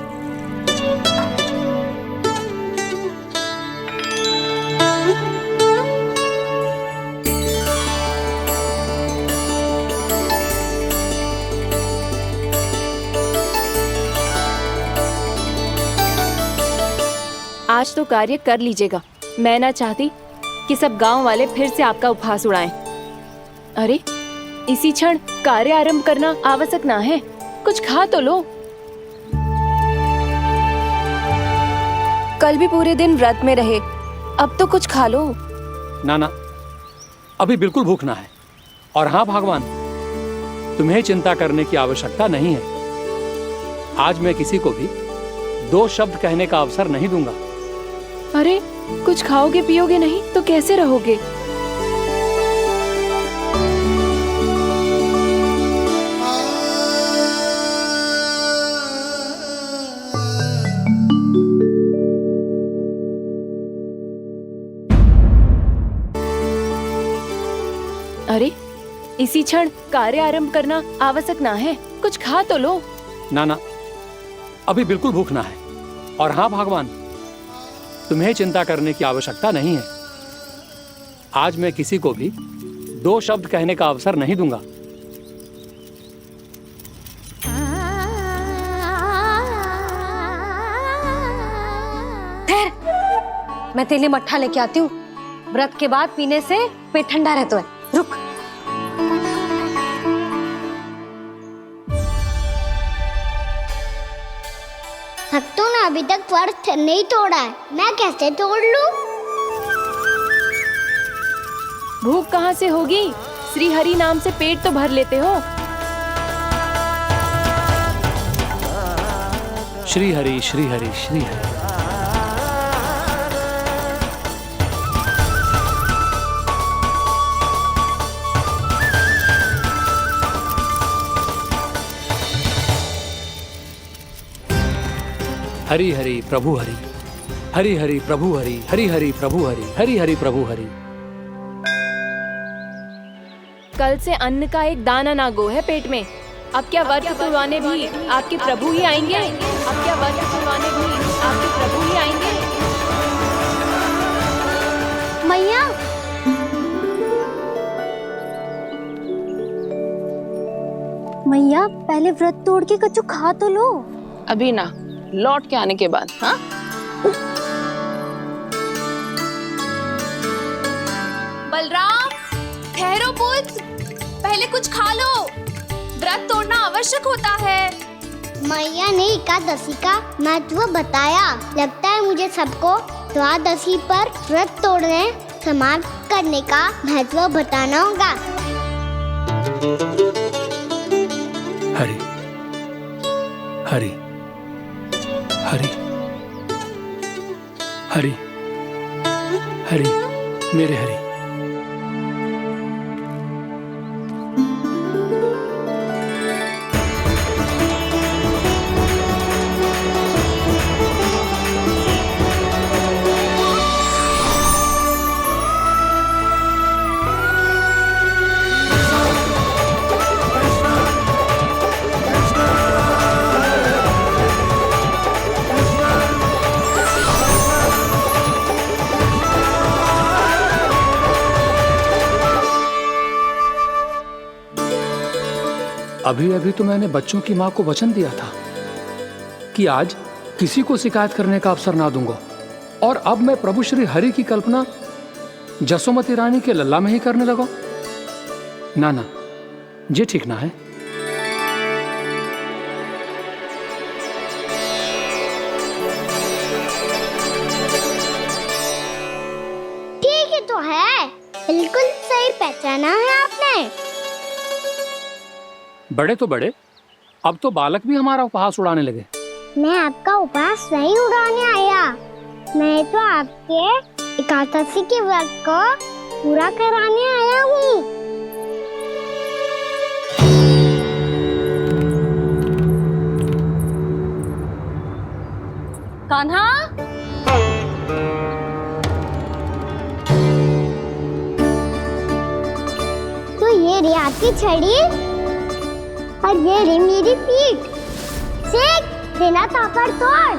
आज तो कार्य कर लीजिएगा। मैं ना चाहती कि सब गांव वाले फिर से आपका उपहास उड़ाएं। अरे इसी क्षण कार्य आरंभ करना आवश्यक ना है। कुछ खा तो लो। कल भी पूरे दिन व्रत में रहे, अब तो कुछ खा लो। ना अभी बिल्कुल भूख ना है। और हाँ भगवान, तुम्हें चिंता करने की आवश्यकता नहीं है। आज मैं किसी को भी 2 शब्द कहने का अवसर नहीं दूंगा। अरे कुछ खाओगे पियोगे नहीं तो कैसे रहोगे? अरे इसी क्षण कार्य आरंभ करना आवश्यक ना है। कुछ खा तो लो। ना अभी बिल्कुल भूख ना है। और हाँ भगवान, तुम्हें चिंता करने की आवश्यकता नहीं है। आज मैं किसी को भी 2 शब्द कहने का अवसर नहीं दूंगा। मैं तेरे लिए मट्ठा लेके आती हूँ। व्रत के बाद पीने से पेट ठंडा रहता है। रुक। भक्तों ने अभी तक व्रत नहीं तोड़ा है, मैं कैसे तोड़ लूं? भूख कहाँ से होगी? श्री हरि नाम से पेट तो भर लेते हो। श्री हरि श्री हरि श्री हरि। हरि हरि प्रभु हरि, हरि हरि प्रभु हरि, हरि हरि प्रभु हरि, हरि हरि प्रभु हरि। कल से अन्न का एक दाना ना गो है पेट में। अब क्या व्रत तुलवाने भी आपके प्रभु ही आएंगे? अब क्या व्रत तुलवाने भी आपके प्रभु ही आएंगे? मैया, मैया पहले व्रत तोड़ के कच्चू खा तो लो। अभी ना, लौट के आने के बाद। हाँ, बलराम, ठहरो पुत्र, पहले कुछ खा लो। व्रत तोड़ना आवश्यक होता है। मैया ने एकादशी का महत्व बताया। लगता है मुझे सबको द्वादशी पर व्रत तोड़ने समाप्त करने का महत्व बताना होगा। हरि हरि हरि हरि हरि, मेरे हरि। अभी अभी तो मैंने बच्चों की माँ को वचन दिया था कि आज किसी को शिकायत करने का अवसर ना दूंगा, और अब मैं प्रभु श्री हरि की कल्पना जसोमती रानी के लल्ला में ही करने लगा। ना ना, ये ठीक ना है। ठीक है तो है, बिल्कुल सही पहचाना है आपने। बड़े तो बड़े, अब तो बालक भी हमारा उपहास उड़ाने लगे। मैं आपका उपहास नहीं उड़ाने आया, मैं तो आपके एकादशी के व्रत को पूरा कराने आया हूँ। कान्हा, तो ये रे आपकी छड़ी और ये रे मेरी पीठ। सेक देना तापड़ तोड़।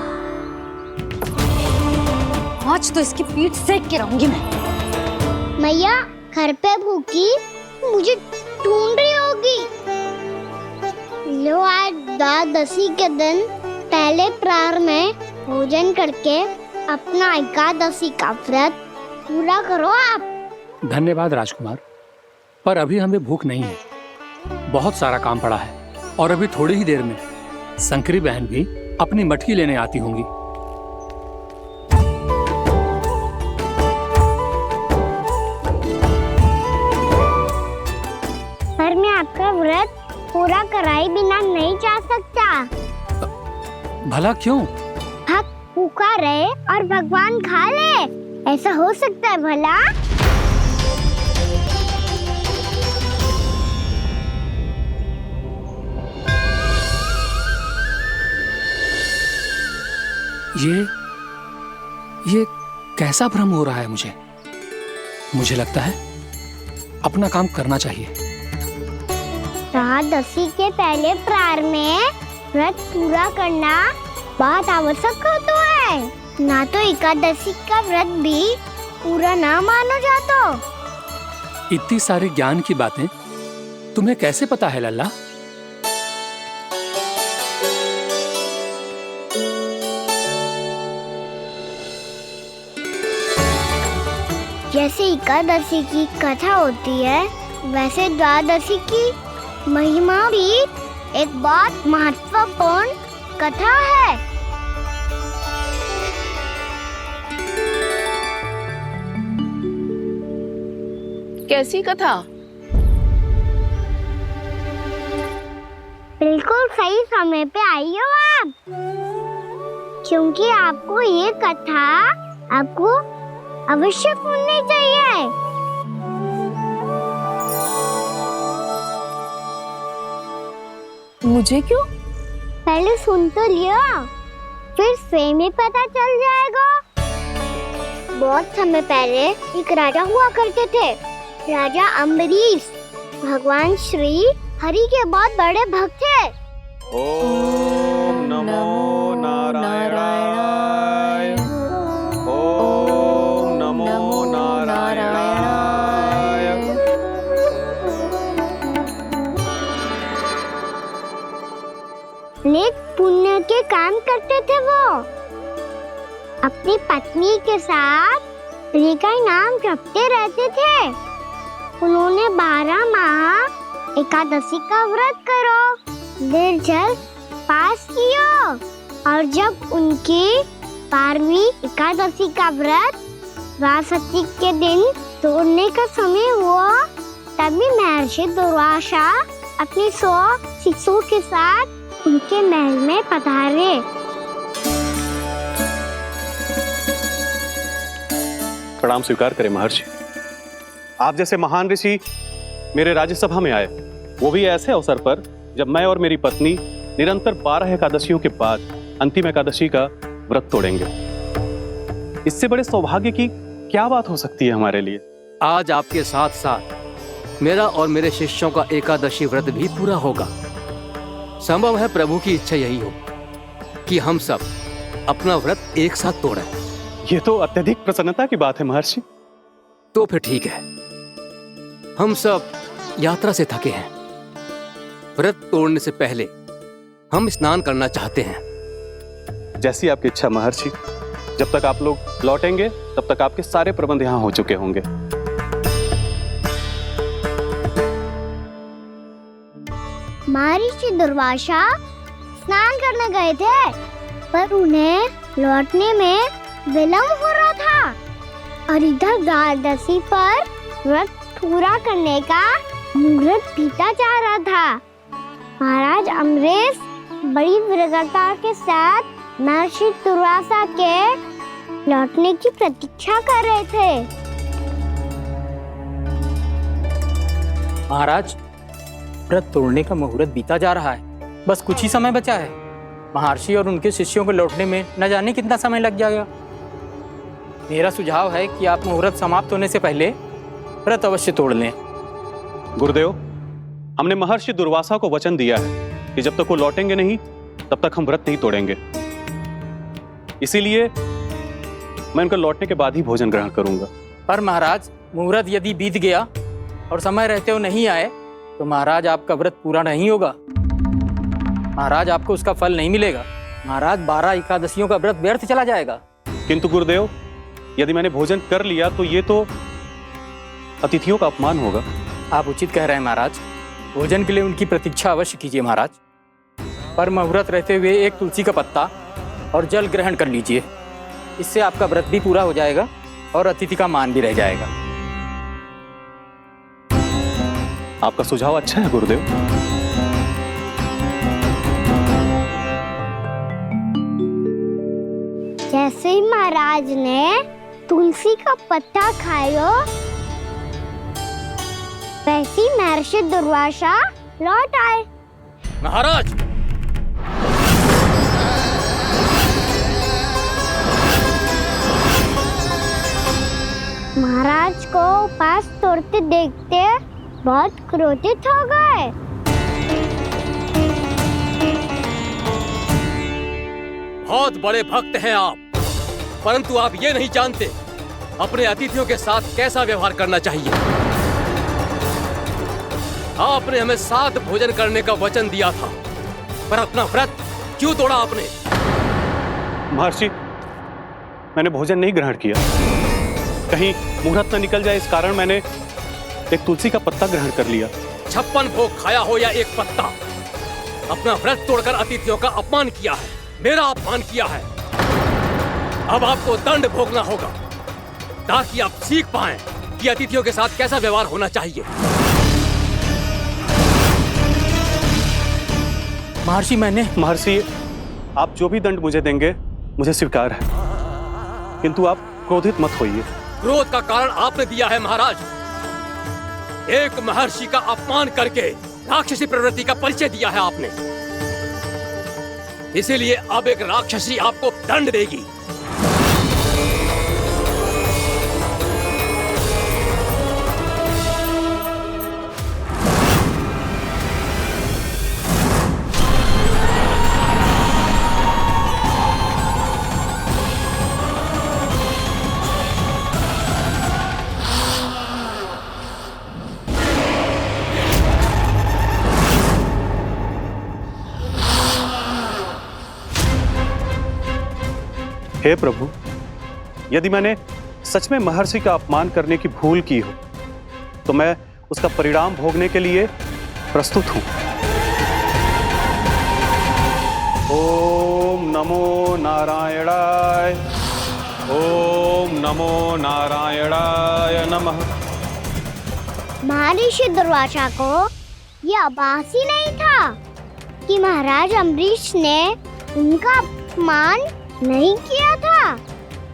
आज तो इसकी पीठ सेक के रहूंगी मैं। मैया घर पे भूखी मुझे ढूंढ रही होगी। लो, आज द्वादशी के दिन पहले प्रहर में भोजन करके अपना एकादशी का व्रत पूरा करो आप। धन्यवाद राजकुमार, पर अभी हमें भूख नहीं है। बहुत सारा काम पड़ा है, और अभी थोड़ी ही देर में शंकरी बहन भी अपनी मटकी लेने आती होंगी। पर मैं आपका व्रत पूरा कराए बिना नहीं जा सकता। भला क्यों? भक्त भूखा रहे और भगवान खा ले, ऐसा हो सकता है भला? ये कैसा भ्रम हो रहा है मुझे लगता है अपना काम करना चाहिए। द्वादशी के पहले प्रहर में व्रत पूरा करना बहुत आवश्यक होता है। ना तो एकादशी का व्रत भी पूरा ना मानो जातो। इतनी सारे ज्ञान की बातें तुम्हें कैसे पता है लल्ला? जैसे एकादशी की कथा होती है, वैसे द्वादशी की महिमा भी एक बहुत महत्वपूर्ण कथा है। कैसी कथा? बिल्कुल सही समय पे आई हो आप, क्योंकि आपको ये कथा आपको अवश्य सुननी चाहिए। मुझे क्यों? पहले सुन तो लिया, फिर स्वयं ही पता चल जाएगा। बहुत समय पहले एक राजा हुआ करते थे, राजा अम्बरीश। भगवान श्री हरि के बहुत बड़े भक्त हैं। ओम नमो नारायणाय। ओम नमो नारायणाय। नेक पुण्य के काम करते थे वो। अपनी पत्नी के साथ हरि का नाम जपते रहते थे। उन्होंने 12 माह एकादशी का व्रत करो, निर्जल पास किया, और जब उनकी 12वीं एकादशी का व्रत वासंती के दिन तोड़ने का समय हुआ, तभी महर्षि दुर्वासा अपनी 100 शिष्यों के साथ उनके महल में पधारे। प्रणाम स्वीकार करें महर्षि। आप जैसे महान ऋषि मेरे राज्यसभा में आए, वो भी ऐसे अवसर पर जब मैं और मेरी पत्नी निरंतर 12 एकादशियों के बाद अंतिम एकादशी का व्रत तोड़ेंगे। इससे बड़े सौभाग्य की क्या बात हो सकती है हमारे लिए। आज आपके साथ साथ मेरा और मेरे शिष्यों का एकादशी व्रत भी पूरा होगा। संभव है प्रभु की इच्छा यही हो कि हम सब अपना व्रत एक साथ तोड़ें। ये तो अत्यधिक प्रसन्नता की बात है महर्षि। तो फिर ठीक है, हम सब यात्रा से थके हैं। व्रत तोड़ने से पहले हम स्नान करना चाहते हैं। जैसी आपकी इच्छा महर्षि। जब तक आप लोग लौटेंगे तब तक आपके सारे प्रबंध यहाँ हो चुके होंगे। महर्षि दुर्वासा स्नान करने गए थे, पर उन्हें लौटने में विलंब हो रहा था, और इधर द्वादशी पर व्रत पूरा करने का मुहूर्त बीता जा रहा था। महाराज अमरेश बड़ी विरगता के साथ महर्षि दुर्वासा के लौटने की प्रतीक्षा कर रहे थे। महाराज, व्रत तोड़ने का मुहूर्त बीता जा रहा है, बस कुछ ही समय बचा है। महर्षि और उनके शिष्यों को लौटने में न जाने कितना समय लग जाएगा। मेरा सुझाव है कि आप मुहूर्त समाप्त होने से पहले व्रत अवश्य तोड़ लें। गुरुदेव, हमने महर्षि दुर्वासा को वचन दिया है कि जब तक वो लौटेंगे नहीं तब तक हम व्रत नहीं तोड़ेंगे। इसीलिए मैं उनका लौटने के बाद ही भोजन ग्रहण करूंगा। पर महाराज, मुहूर्त यदि बीत गया और समय रहते हुए नहीं आए तो महाराज आपका व्रत पूरा नहीं होगा। महाराज, आपको उसका फल नहीं मिलेगा। महाराज, 12 एकादशियों का व्रत व्यर्थ चला जाएगा। किंतु गुरुदेव, यदि मैंने भोजन कर लिया तो ये तो अतिथियों का अपमान होगा। आप उचित कह रहे हैं महाराज। भोजन के लिए उनकी प्रतीक्षा अवश्य कीजिए महाराज। पर मुहूर्त रहते हुए एक तुलसी का पत्ता और जल ग्रहण कर लीजिए। इससे आपका व्रत भी पूरा हो जाएगा और अतिथि का मान भी रह जाएगा। आपका सुझाव अच्छा है गुरुदेव। जैसे ही महाराज ने तुलसी का पत्ता खाया, वैसे ही महर्षि दुर्वासा लौट आए। महाराज, महाराज को उपास तोड़ते देखते बहुत क्रोधित हो गए। बहुत बड़े भक्त हैं आप, परंतु आप ये नहीं जानते अपने अतिथियों के साथ कैसा व्यवहार करना चाहिए। आपने हमें साथ भोजन करने का वचन दिया था, पर अपना व्रत क्यों तोड़ा आपने? महर्षि, मैंने भोजन नहीं ग्रहण किया। कहीं मुहूर्त न निकल जाए, इस कारण मैंने एक तुलसी का पत्ता ग्रहण कर लिया। 56 भोग खाया हो या एक पत्ता, अपना व्रत तोड़कर अतिथियों का अपमान किया है, मेरा अपमान किया है। अब आपको दंड भोगना होगा ताकि आप सीख पाएं कि अतिथियों के साथ कैसा व्यवहार होना चाहिए। महर्षि, आप जो भी दंड मुझे देंगे मुझे स्वीकार है, किंतु आप क्रोधित मत होइए। क्रोध का कारण आपने दिया है महाराज। एक महर्षि का अपमान करके राक्षसी प्रवृत्ति का परिचय दिया है आपने। इसीलिए अब एक राक्षसी आपको दंड देगी। हे प्रभु, यदि मैंने सच में महर्षि का अपमान करने की भूल की हो तो मैं उसका परिणाम भोगने के लिए प्रस्तुत हूं। ओम नमो नारायणाय, ओम नमो नारायणाय नमः। महर्षि दुर्वासा को यह आभास ही नहीं था कि महाराज अम्बरीश ने उनका अपमान नहीं किया था।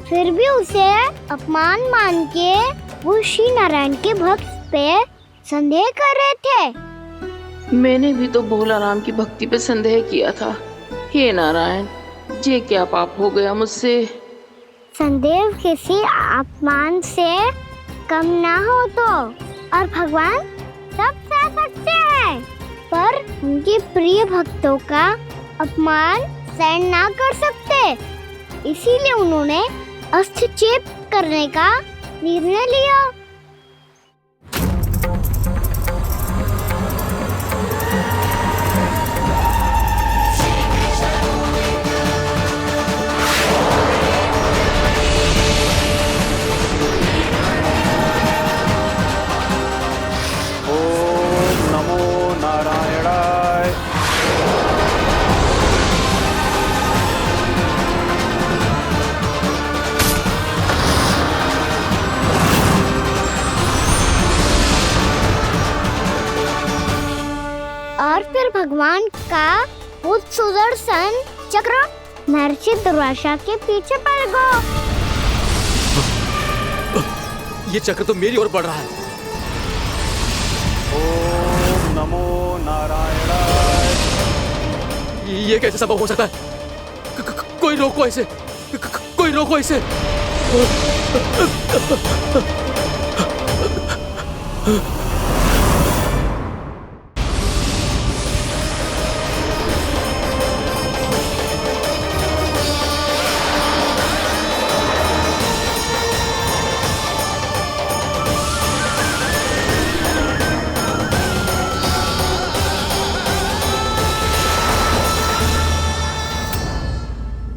फिर भी उसे अपमान मान के वो श्री नारायण के भक्त पे संदेह कर रहे थे। मैंने भी तो भोला राम की भक्ति पे संदेह किया था। हे नारायण, ये क्या पाप हो गया मुझसे? संदेह किसी अपमान से कम ना हो तो, और भगवान सब सह सकते हैं, पर उनके प्रिय भक्तों का अपमान सहन ना कर सकते। इसीलिए उन्होंने हस्तक्षेप करने का निर्णय लिया। ओम नमो नारायणाय। और फिर भगवान का वो सुदर्शन चक्र महर्षि दुर्वासा के पीछे पड़ गया। ये चक्र तो मेरी ओर बढ़ रहा है। ओम नमो नारायणाय। ये कैसे संभव हो सकता है? कोई रोको इसे, कोई रोको इसे।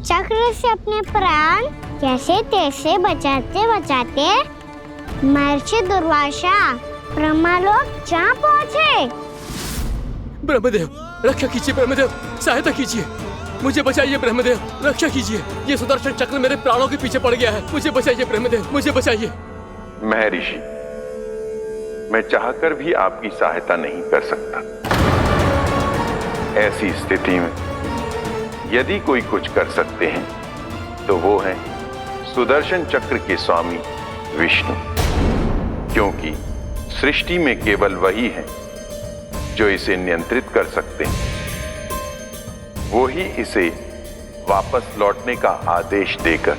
चक्र से अपने प्राण कैसे तैसे बचाते बचाते महर्षि दुर्वासा ब्रह्मलोक जा पहुँचे। ब्रह्मदेव, रक्षा कीजिए ब्रह्मदेव, सहायता कीजिए, मुझे बचाइए ब्रह्मदेव, रक्षा कीजिए। ये सुदर्शन चक्र मेरे प्राणों के पीछे पड़ गया है, मुझे बचाइए ब्रह्मदेव, मुझे बचाइए। महर्षि, मैं चाहकर भी आपकी सहायता नहीं कर सकता। ऐसी स्थिति में यदि कोई कुछ कर सकते हैं तो वो है सुदर्शन चक्र के स्वामी विष्णु, क्योंकि सृष्टि में केवल वही है जो इसे नियंत्रित कर सकते हैं। वो ही इसे वापस लौटने का आदेश देकर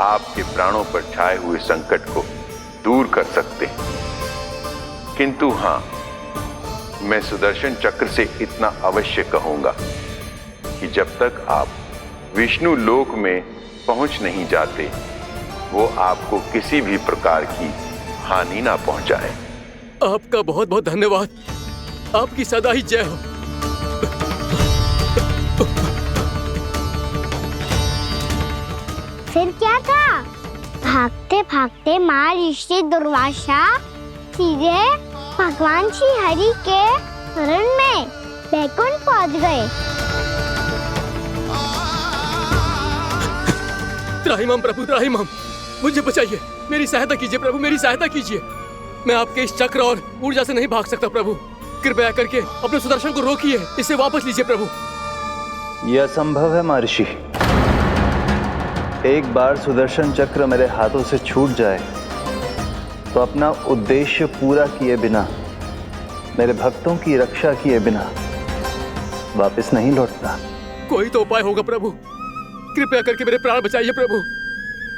आपके प्राणों पर छाए हुए संकट को दूर कर सकते हैं। किंतु हां, मैं सुदर्शन चक्र से इतना अवश्य कहूंगा कि जब तक आप विष्णु लोक में पहुंच नहीं जाते, वो आपको किसी भी प्रकार की हानि ना पहुंचाए। आपका बहुत बहुत धन्यवाद, आपकी सदा ही जय हो। फिर क्या था? भागते भागते महर्षि दुर्वासा सीधे भगवान श्री हरि के शरण में बैकुंठ पहुंच गए। त्राहिमाम प्रभु, त्राहिमाम, मुझे बचाइए, मेरी सहायता कीजिए प्रभु, मेरी सहायता कीजिए। मैं आपके इस चक्र और ऊर्जा से नहीं भाग सकता प्रभु, कृपया करके अपने सुदर्शन को रोकिए, इसे वापस लीजिए प्रभु। यह असंभव है महर्षि। एक बार सुदर्शन चक्र मेरे हाथों से छूट जाए तो अपना उद्देश्य पूरा किए बिना, मेरे भक्तों की रक्षा किए बिना वापस नहीं लौटता। कोई तो उपाय होगा प्रभु, कृपया करके मेरे प्राण बचाइए प्रभु।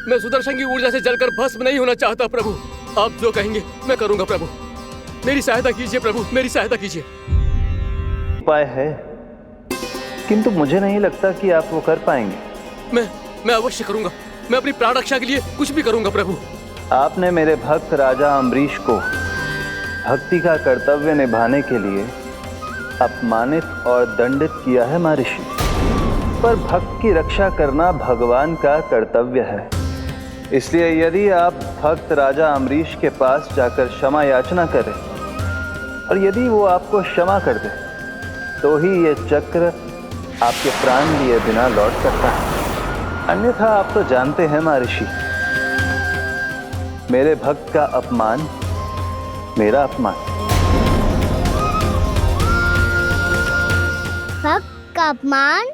मैं सुदर्शन की ऊर्जा से जलकर भस्म नहीं होना चाहता प्रभु। आप जो कहेंगे मैं करूंगा प्रभु, मेरी सहायता कीजिए प्रभु, मेरी सहायता कीजिए। उपाय है, किंतु मुझे नहीं लगता कि आप वो कर पाएंगे। मैं अवश्य करूंगा, मैं अपनी प्राण रक्षा के लिए कुछ भी करूंगा प्रभु। आपने मेरे भक्त राजा अम्बरीश को भक्ति का कर्तव्य निभाने के लिए अपमानित और दंडित किया है महर्षि। पर भक्त की रक्षा करना भगवान का कर्तव्य है। इसलिए यदि आप भक्त राजा अम्बरीश के पास जाकर क्षमा याचना करें और यदि वो आपको क्षमा कर दे तो ही ये चक्र आपके प्राण लिए बिना लौट सकता है। अन्यथा आप तो जानते हैं महर्षि, मेरे भक्त का अपमान मेरा अपमान। भक्त का अपमान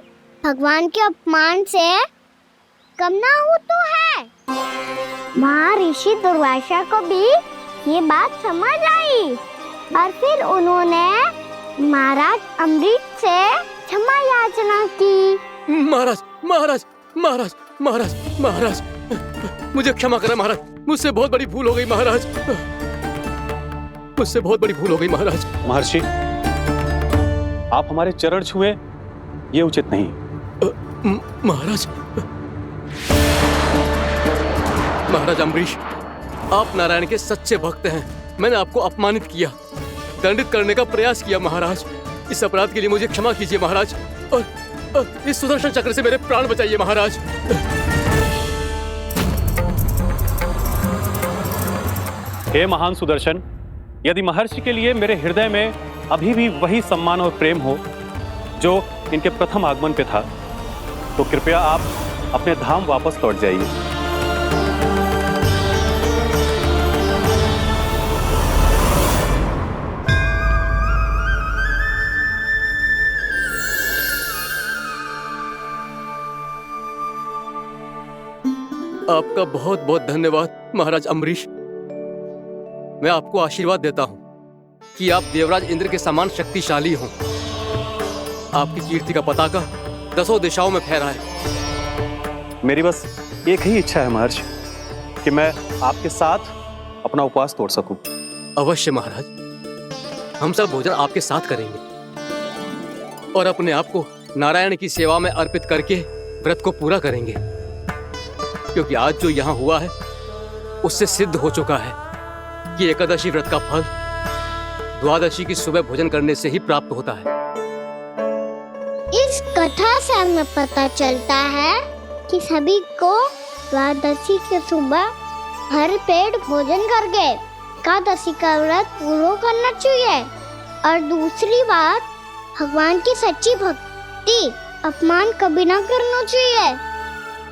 भगवान के अपमान से कम ना हो तो है। महर्षि दुर्वासा को भी ये बात समझ आई और फिर उन्होंने महाराज अम्बरीश से क्षमा याचना की। महाराज महाराज महाराज महाराज महाराज, मुझे क्षमा करें महाराज, मुझसे बहुत बड़ी भूल हो गई महाराज, मुझसे बहुत बड़ी भूल हो गई महाराज। महर्षि, आप हमारे चरण छुए ये उचित नहीं। महाराज महाराज अम्बरीश, आप नारायण के सच्चे भक्त हैं। मैंने आपको अपमानित किया, दंडित करने का प्रयास किया महाराज। इस अपराध के लिए मुझे क्षमा कीजिए महाराज, और इस सुदर्शन चक्र से मेरे प्राण बचाइए महाराज। हे महान सुदर्शन, यदि महर्षि के लिए मेरे हृदय में अभी भी वही सम्मान और प्रेम हो जो इनके प्रथम आगमन पे था, तो कृपया आप अपने धाम वापस लौट जाइए। आपका बहुत बहुत धन्यवाद महाराज अम्बरीश। मैं आपको आशीर्वाद देता हूं कि आप देवराज इंद्र के समान शक्तिशाली हों। आपकी कीर्ति का पताका 10 दिशाओं में फहराए। मेरी बस एक ही इच्छा है महर्षि, कि मैं आपके साथ अपना उपवास तोड़ सकूं। अवश्य महाराज, हम सब भोजन आपके साथ करेंगे और अपने आप को नारायण की सेवा में अर्पित करके व्रत को पूरा करेंगे, क्योंकि आज जो यहाँ हुआ है उससे सिद्ध हो चुका है कि एकादशी व्रत का फल द्वादशी की सुबह भोजन करने से ही प्राप्त होता है। इस कथा से हमें पता चलता है कि सभी को द्वादशी के सुबह भर पेट भोजन करके एकादशी का व्रत पूरा करना चाहिए। और दूसरी बात, भगवान की सच्ची भक्ति अपमान कभी ना करना चाहिए।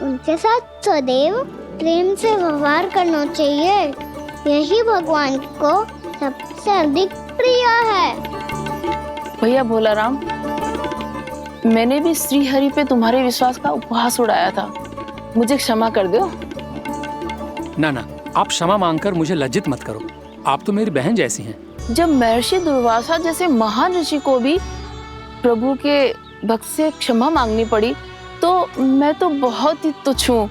उनके साथ सदैव प्रेम से व्यवहार करना चाहिए। यही भगवान को सबसे अधिक प्रिय है। भैया भोलाराम, मैंने भी श्री हरि पे तुम्हारे विश्वास का उपहास उड़ाया था, मुझे क्षमा कर दो। ना ना, आप क्षमा मांगकर मुझे लज्जित मत करो, आप तो मेरी बहन जैसी हैं। जब महर्षि दुर्वासा जैसे महान ऋषि को भी प्रभु के भक्त से क्षमा मांगनी पड़ी, तो मैं तो बहुत ही तुच्छ हूँ।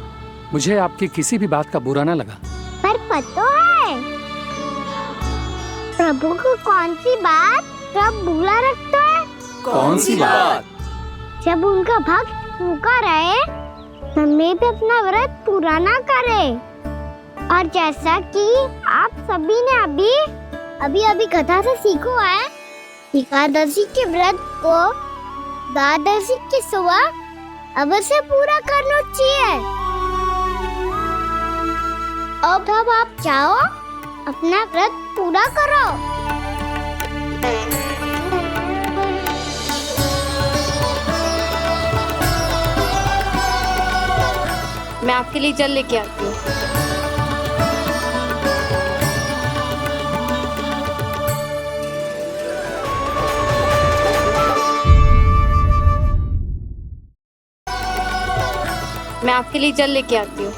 मुझे आपकी किसी भी बात का बुरा ना लगा। पर पता है प्रभु को कौन सी बात सब भूला रखता है? कौन सी बात? जब उनका भक्त भूखा रहे, समय पे अपना व्रत पूरा ना करे। और जैसा कि आप सभी ने अभी कथा से सीखो है, एकादशी के व्रत को द्वादशी की सुबह अवश्य पूरा करना चाहिए। अब आप जाओ, अपना व्रत पूरा करो। मैं आपके लिए जल लेके आती हूँ। मैं आपके लिए जल लेके आती हूँ।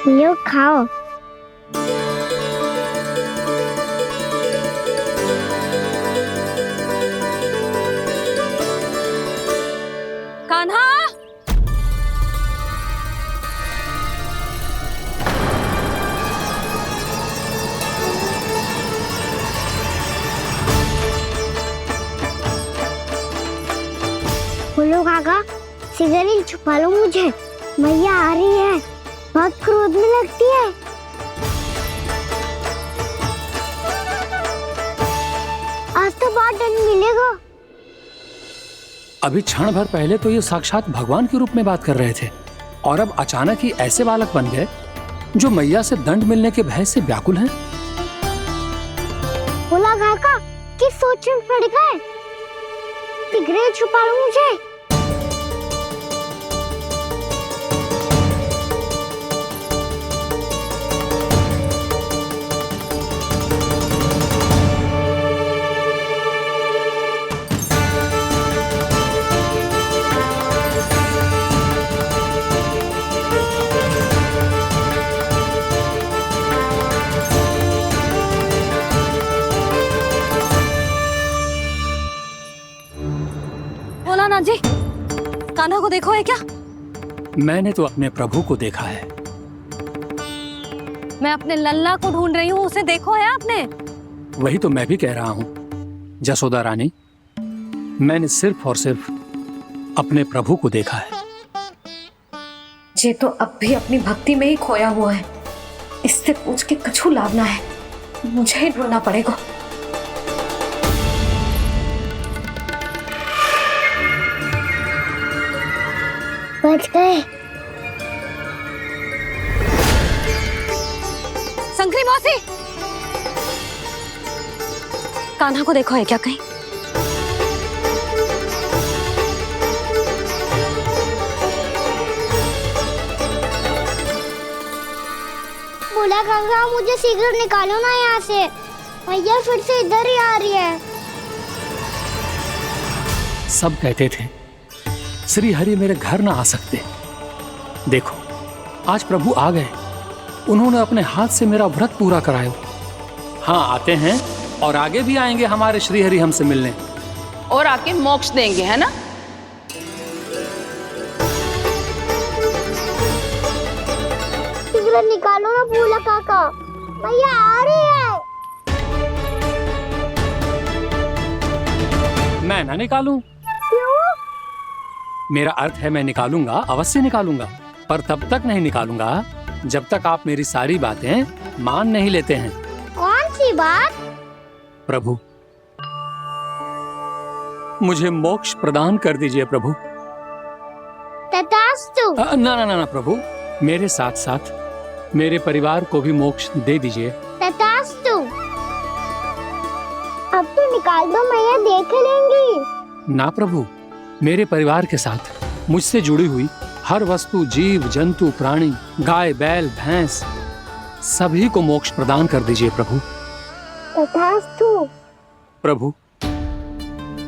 लो खाओ। कान्हा, बोलो काका, सिगरेट छुपा लो मुझे, मैया आ रही है, बहुत क्रोध में लगती है। आज तो बहुत दंड मिलेगा। अभी क्षण भर पहले तो ये साक्षात भगवान के रूप में बात कर रहे थे और अब अचानक ही ऐसे बालक बन गए जो मैया से दंड मिलने के भय से व्याकुल हैं। बोला काका, किस सोच में पड़ गए? सिगरेट छुपा लो मुझे। भोलानाथ जी, कान्हा को देखो है क्या? मैंने तो अपने प्रभु को देखा है। मैं अपने लल्ला को ढूंढ रही हूँ, उसे देखो है आपने? वही तो मैं भी कह रहा हूँ जसोदा रानी, मैंने सिर्फ और सिर्फ अपने प्रभु को देखा है। ये तो अब भी अपनी भक्ति में ही खोया हुआ है, इससे पूछ के कछु लाभ ना है, मुझे ही ढूंढना पड़ेगा। बच गए। शंकरी मौसी, कान्हा को देखो है क्या कहीं? बोला काका, मुझे सिगरेट निकालो ना यहाँ से, मैया फिर से इधर ही आ रही है। सब कहते थे श्री हरि मेरे घर ना आ सकते। देखो आज प्रभु आ गए, उन्होंने अपने हाथ से मेरा व्रत पूरा कराया। हाँ आते हैं और आगे भी आएंगे हमारे श्री हरि हमसे मिलने और आके मोक्ष देंगे, है ना? सिगरेट निकालो ना भोला काका, मैया आ रही है। मैं ना निकालूं? मेरा अर्थ है मैं निकालूंगा, अवश्य निकालूंगा, पर तब तक नहीं निकालूंगा जब तक आप मेरी सारी बातें मान नहीं लेते हैं। कौन सी बात? प्रभु, मुझे मोक्ष प्रदान कर दीजिए प्रभु। तथास्तु। ना ना ना प्रभु, मेरे साथ साथ मेरे परिवार को भी मोक्ष दे दीजिए। तथास्तु। अब तो निकाल दो, मैया देख लेंगी। ना प्रभु, मेरे परिवार के साथ मुझसे जुड़ी हुई हर वस्तु, जीव जंतु, प्राणी, गाय बैल भैंस, सभी को मोक्ष प्रदान कर दीजिए प्रभु। तथास्तु। प्रभु,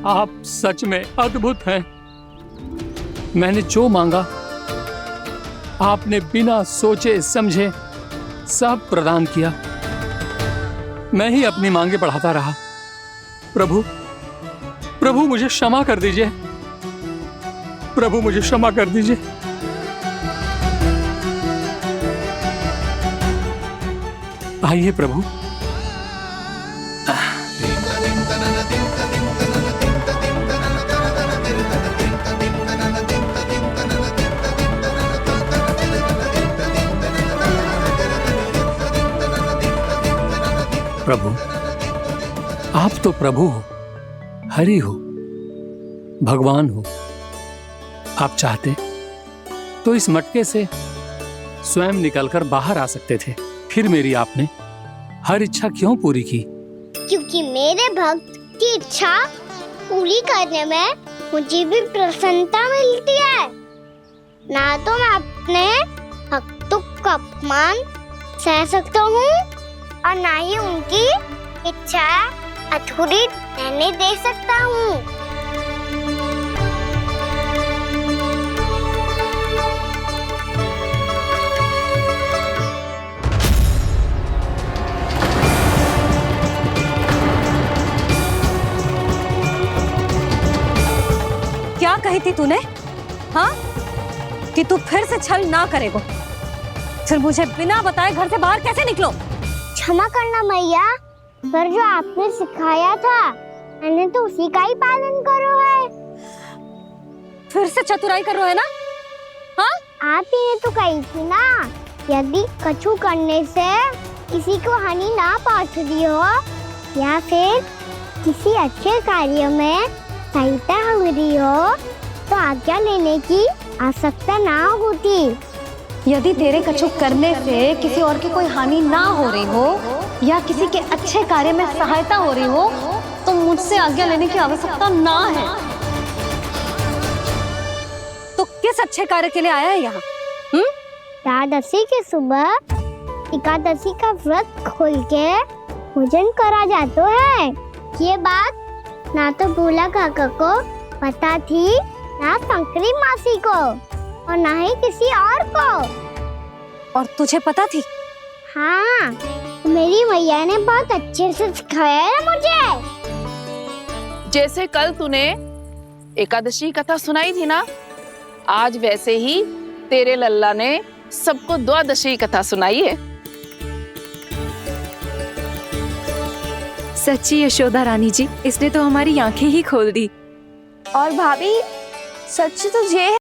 आप सच में अद्भुत हैं। मैंने जो मांगा आपने बिना सोचे समझे सब प्रदान किया। मैं ही अपनी मांगे बढ़ाता रहा। प्रभु, प्रभु मुझे क्षमा कर दीजिए। प्रभु मुझे क्षमा कर दीजिए। आइए प्रभु। प्रभु, आप तो प्रभु हो, हरि हो, भगवान हो। आप चाहते तो इस मटके से स्वयं निकलकर बाहर आ सकते थे, फिर मेरी आपने हर इच्छा क्यों पूरी की? क्योंकि मेरे भक्त की इच्छा पूरी करने में मुझे भी प्रसन्नता मिलती है। ना तो मैं अपने भक्तों का अपमान सह सकता हूँ और ना ही उनकी इच्छा अधूरी रहने दे सकता हूँ। क्या कही थी तूने? हाँ, कि तू फिर से छल ना करेगा। फिर मुझे बिना बताए घर से बाहर कैसे निकलो? क्षमा करना मैया, पर जो आपने सिखाया था मैंने तो उसी का ही पालन करो है। फिर से चतुराई कर रहे हो है ना? हाँ, आप ही ने तो कही थी ना, यदि कछु करने से किसी को हानि ना पहुंचती हो या फिर किसी अच्छे कार्य में सहायता हो रही हो तो आज्ञा लेने की आवश्यकता ना होती। यदि तेरे कछु करने से किसी और की कोई हानि ना हो रही हो या किसी के अच्छे कार्य में सहायता हो रही हो तो मुझसे आज्ञा लेने की आवश्यकता ना है। तो किस अच्छे कार्य के लिए आया है यहाँ? एकादशी की सुबह एकादशी का व्रत खोल के भोजन करा जाता है। ये बात ना तो भोला काका को पता थी, ना शंकरी मासी को और ना ही किसी और को। और तुझे पता थी? हाँ, मेरी मैया ने बहुत अच्छे से सिखाया है मुझे। जैसे कल तूने एकादशी कथा सुनाई थी ना, आज वैसे ही तेरे लल्ला ने सबको द्वादशी कथा सुनाई है। सच्ची यशोदा रानी जी, इसने तो हमारी आंखें ही खोल दी। और भाभी, सच तो ये है